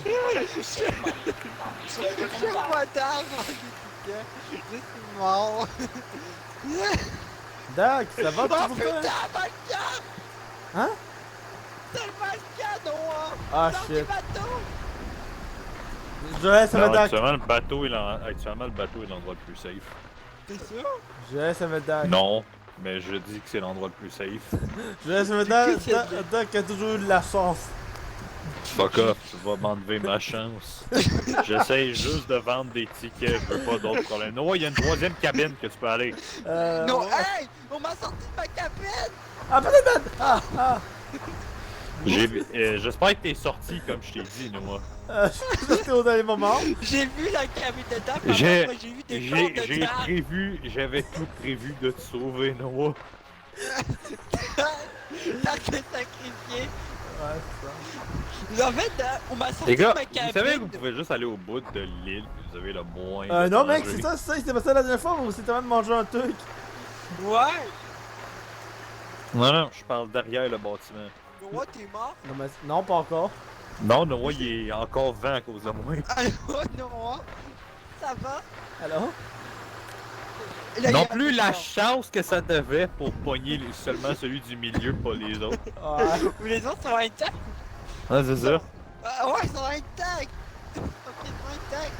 Je vois Dark! Je suis mort! Doc, ça va Oh tout putain, le temps? Valka! Hein? C'est le Valka, Noah! Ah Dans shit. le bateau! Je laisse Non, avec Doc. actuellement, le bateau est l'endroit le plus safe. T'es sûr? Je laisse avec Doc. Non, mais je dis que c'est l'endroit le plus safe. Je laisse avec Doc. Doc a toujours eu de la chance. Fuck off, tu vas m'enlever ma chance. J'essaye juste de vendre des tickets, je veux pas d'autres problèmes. Non, il y a une troisième cabine que tu peux aller. Non, hey! On m'a sorti de ma cabine! Ah, peut-être Ben! Ah, ah. J'espère que t'es sorti comme je t'ai dit, Noah. C'était au dernier moment. J'ai vu la cabine de Dark, J'ai après, j'ai vu des cordes de Dark! j'avais tout prévu de te sauver, Noah. Dark est sacrifié! Ouais, c'est ça. En fait, on m'a sorti Les gars, de ma vous cabine! savez que vous pouvez juste aller au bout de l'île, puis vous avez le moins de Non, mec, danger. c'est ça, c'était pas ça la dernière fois, mais c'était même manger un truc. Ouais! Non, non, je parle derrière le bâtiment. Noah, t'es mort? Non, mais non, pas encore. Non, Noah, il est encore vent à cause de moi. Allô, Noah? Ça va? Alors? Là, Non il y a- plus la chance que ça devait pour pogner seulement celui du milieu, pas les autres. Ouais. Mais les autres sont intacts! Ah, c'est ça. Ah ouais, ils sont intacts! Ok, ils sont intacts!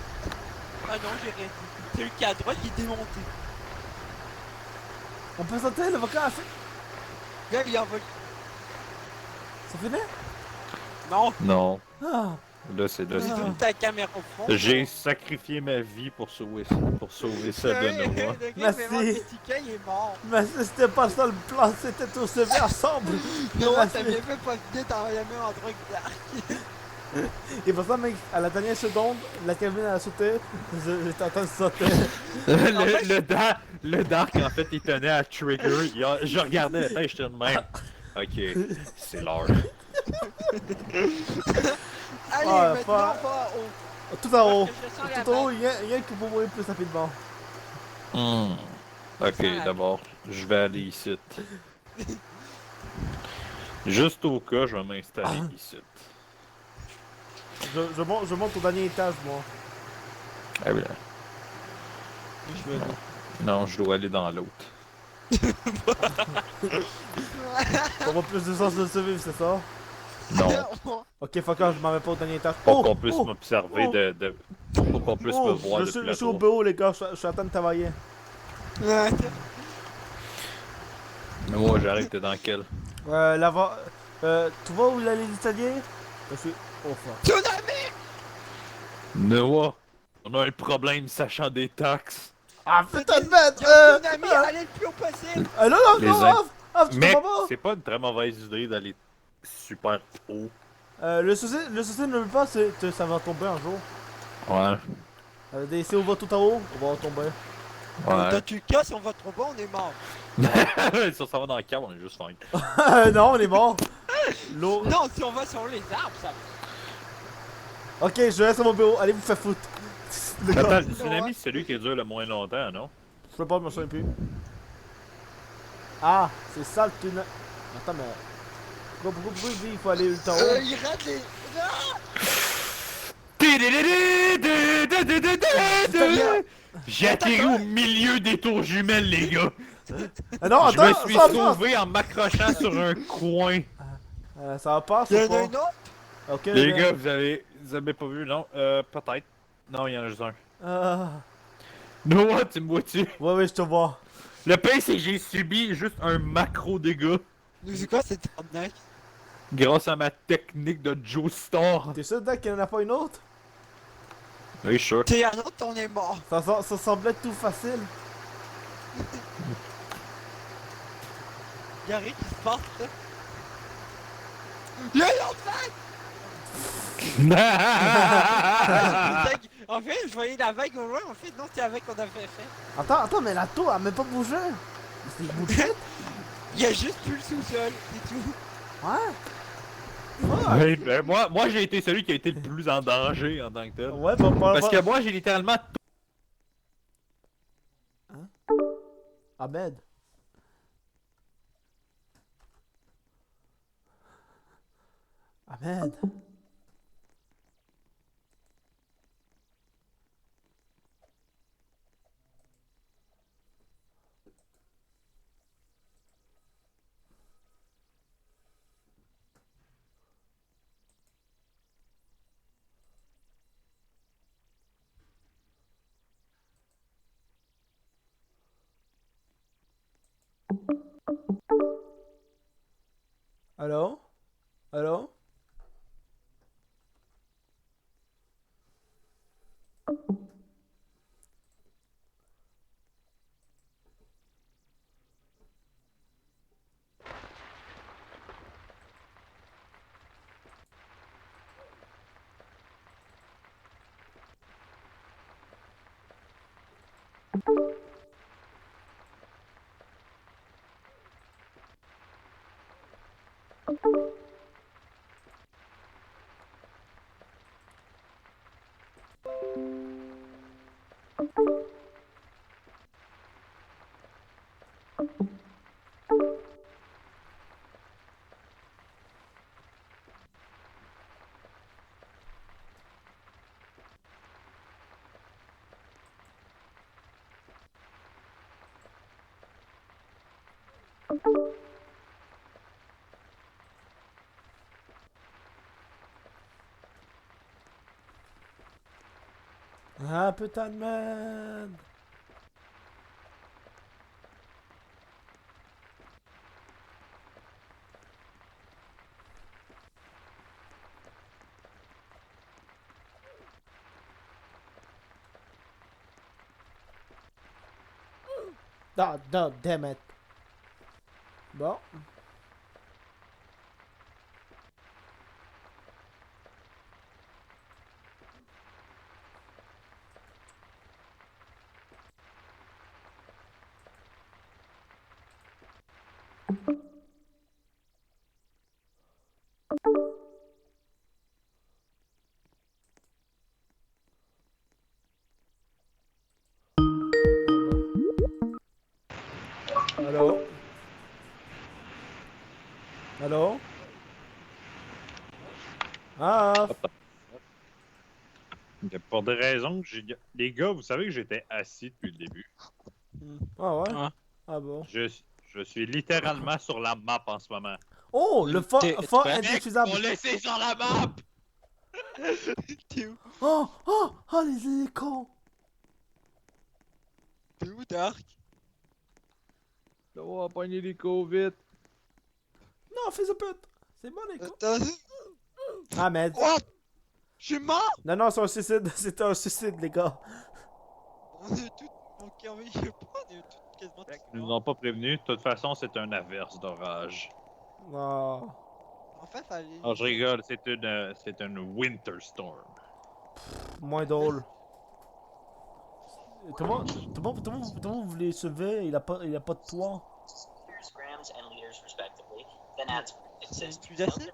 Ah non, j'ai rien dit. Celui qui est à droite, il est démonté. On peut sauter, le volcan a fait. Là, il envoie. Ça finit? Non, Non, Ah. là c'est c'est Ah. toute ta caméra au fond. J'ai sacrifié ma vie pour sauver ça de Noah. Le gars, Merci. il tes tickets, il est mort. Mais c'était pas ça le plan, c'était tout se met ensemble. Noah, Merci. t'as bien fait profiter dans le même endroit que Dark. Et pour ça, mec, à la dernière seconde, la cabine a sauté. J'étais en train de sauter. le Dark, en fait, il tenait à trigger. Je regardais la tête, j'étais de même. Ok, c'est l'heure. Allez, Ah, maintenant, pas- on va au. Tout en haut. Je sens la Tout en haut, balle. rien que pour mourir plus rapidement. Ok, d'abord, je vais aller ici. Juste au cas, je vais m'installer ici. Je monte au dernier étage, moi. Ah oui, là. Non, je dois aller dans l'autre. Pour avoir plus de chance de survivre, c'est ça? Non, Ok, fuck off, je m'en vais pas au dernier étage. pour qu'on puisse oh, m'observer oh. pour qu'on puisse me voir je depuis suis la au tour. bureau, les gars, je suis en train de travailler. Ouais. Mais moi, j'arrive, t'es dans quel? Là-bas. Tu vois où les Italiens? Je suis au fond. Tsunami! Noah, on a un problème sachant des taxes. Ah putain de bête! Tsunami, allez le plus haut possible! Non, non, Les non, Inde- off! Ah, tu Mais comprends pas? c'est pas une très mauvaise idée d'aller super haut. Le souci ne veut pas, c'est que ça va tomber un jour. Ouais. Si on va tout en haut, on va tomber. Quand tu casses, on va trop bas, on est mort. Si on s'en va dans le cave, on est juste fine. Non, on est mort. L'eau. Non, si on va sur les arbres, ça Ok, je reste à mon bureau. Allez vous faire foutre. Le gars, Attends, le tsunami, c'est celui qui dure le moins longtemps, non? je peux pas me souviens plus. Ah, c'est ça le tunnel. Attends, mais. Pourquoi il dit qu'il faut aller tout en haut? Il rate les... J'ai atterri au milieu des tours jumelles, les gars! Ah non, Je me attends, suis ça va sauvé en m'accrochant sur un coin. pas. Ça va pas, Il y c'est en a pas. une autre? Ok, Les gars, vous avez pas vu, non? Peut-être. Non, il y en a juste un. Ah. Noah, tu me vois-tu? Ouais, je te vois. Le pire, c'est que j'ai subi juste un macro dégât Nous, c'est quoi cette arnaque? grâce à ma technique de Joe Star. T'es sûr, Doc, qu'il n'y en a pas une autre? Oui, sûr. T'es un autre, on est mort. Ça semblait tout facile. Y'a rien qui se passe, là. Y'a une autre vague! En fait, je voyais la vague au loin, en fait, non, c'est la vague qu'on avait fait. Attends, mais la tour, elle a même pas bougé. C'est bullshit. Y'a juste plus le sous-sol, c'est tout. Ouais. Ouais, ben, moi j'ai été celui qui a été le plus en danger en tant que tel. Ouais, pas. Parce que moi, j'ai littéralement Ahmed. Ahmed. Allô? Allô? Ah, putain de merde! Non, damn it. Bon. Allô? Allô? Ah! pour des raisons que j'ai. Les gars, vous savez que j'étais assis depuis le début. Ah ouais? Ouais. Ah bon? Je suis littéralement sur la map en ce moment. Oh! Le fort indétruisable! On laissé sur la map! T'es où? Oh! Oh! Oh, les cons! T'es où, Dark? On va pogner les vite. Non, fais de pute! C'est bon, les cons! Attends, Ahmed! quoi? Je suis mort! Non, non, c'est un suicide! C'est un suicide, les gars! On est tous... Ok, on va y pas, on est tous quasiment tous Ils nous morts. ont pas prévenus. De toute façon, c'est un averse d'orage. Ah. En fait, fallait... Non, je rigole, c'est une winter storm. Moins drôle. Comment vous voulez sauver? Il a pas de toit. grams and liters respectively, then adds C'est une 6 pluie d'acide?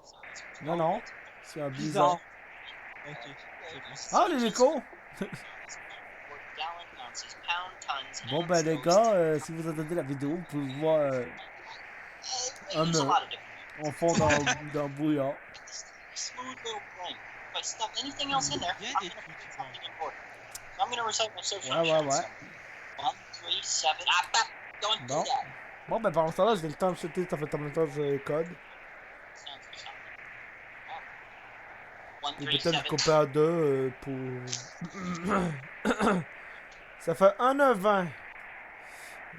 Non, non. C'est un Bizarre. blizzard. Ok, c'est bon. Ah, l'hélico! gallon, ounces, pound, tons, Bon, and ben, les stones. gars, si vous attendez la vidéo, vous pouvez voir They un use a mur lot of different en fond dans le brouillard. smooth little brain. If I stuff anything else in there, Bien I'm des gonna trucs, put tu something important. So I'm gonna recite my social Ouais, ouais, insurance ouais. number. 137. Don't Bon. do that. Bon, ben, pendant ce temps-là, j'ai le temps de chuter, ça fait ton montage de code. Stands for something. Et peut-être 137. le couper à deux pour... Ça fait 1h20.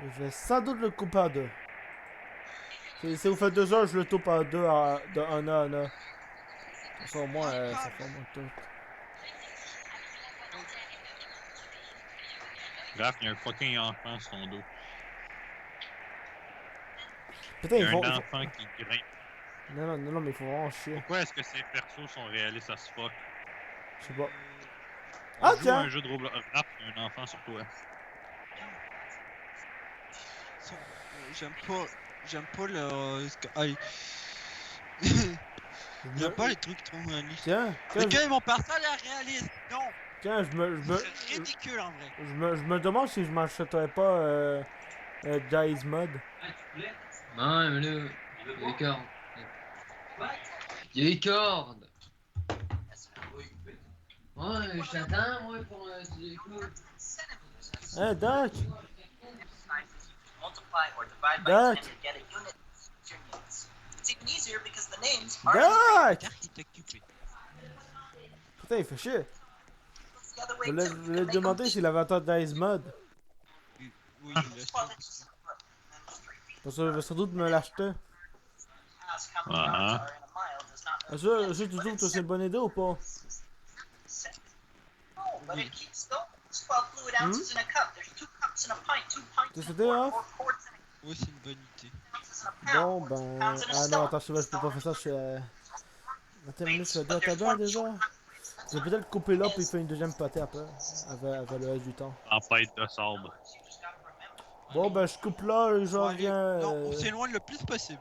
Je vais sans doute le couper à deux. Si vous faites 2 heures, je le coupe à deux de 1 à 1 heure. Ça au moins, ça fait au moins tout. Bref, il y a un fucking enfant sur son dos. Putain, Il y ils a vont... un enfant qui grimpe. Non, mais il faut vraiment chier. Pourquoi est-ce que ces persos sont réalistes as fuck? Je sais pas. On Ah, joue à tiens! un jeu de rap, il y a un enfant sur toi. J'aime pas le... Aïe. J'aime pas les trucs trop réalistes. Tiens, Mais quand ils vont partir à la réaliste, non! tiens, C'est ridicule en vrai. je me demande si je m'achèterais pas Dice Mod. Non, mais là, il y a les cordes. Il y a les cordes. Ouais, je t'attends, moi, pour du écoute. Hey, Doc! Multiply or divide by Doc. 10 to get a unit. It's even easier because the names Doc! are Car il t'a occupé. Putain, il fait chier. the other way Je too. voulais te demander s'il avait un Dice Mod. Oui, il Well, laisse. that's Parce que je vais sans doute me l'acheter. ask how many yards are in a mile does not Est-ce que tu trouves que c'est une bonne idée ou pas? No, but it keeps going. It's 12 fluid ounces in a cup. There's 2 cups in a pint, 2 pints T'es in a cédé, quart, hein? 4 quarts in Ouais, c'est une bonne idée. a ounces in a Bon, pound, ben... pounds in a Ah non, stone. attends, je peux pas faire ça, je suis... 21 minutes, je vais dire ta dent déjà. Je vais peut-être le couper là, puis faire une deuxième pâtée après, avec le reste du temps. Tempête de sable. Bon, ben je coupe là et je Faut aller- reviens... Non, on s'éloigne le plus possible.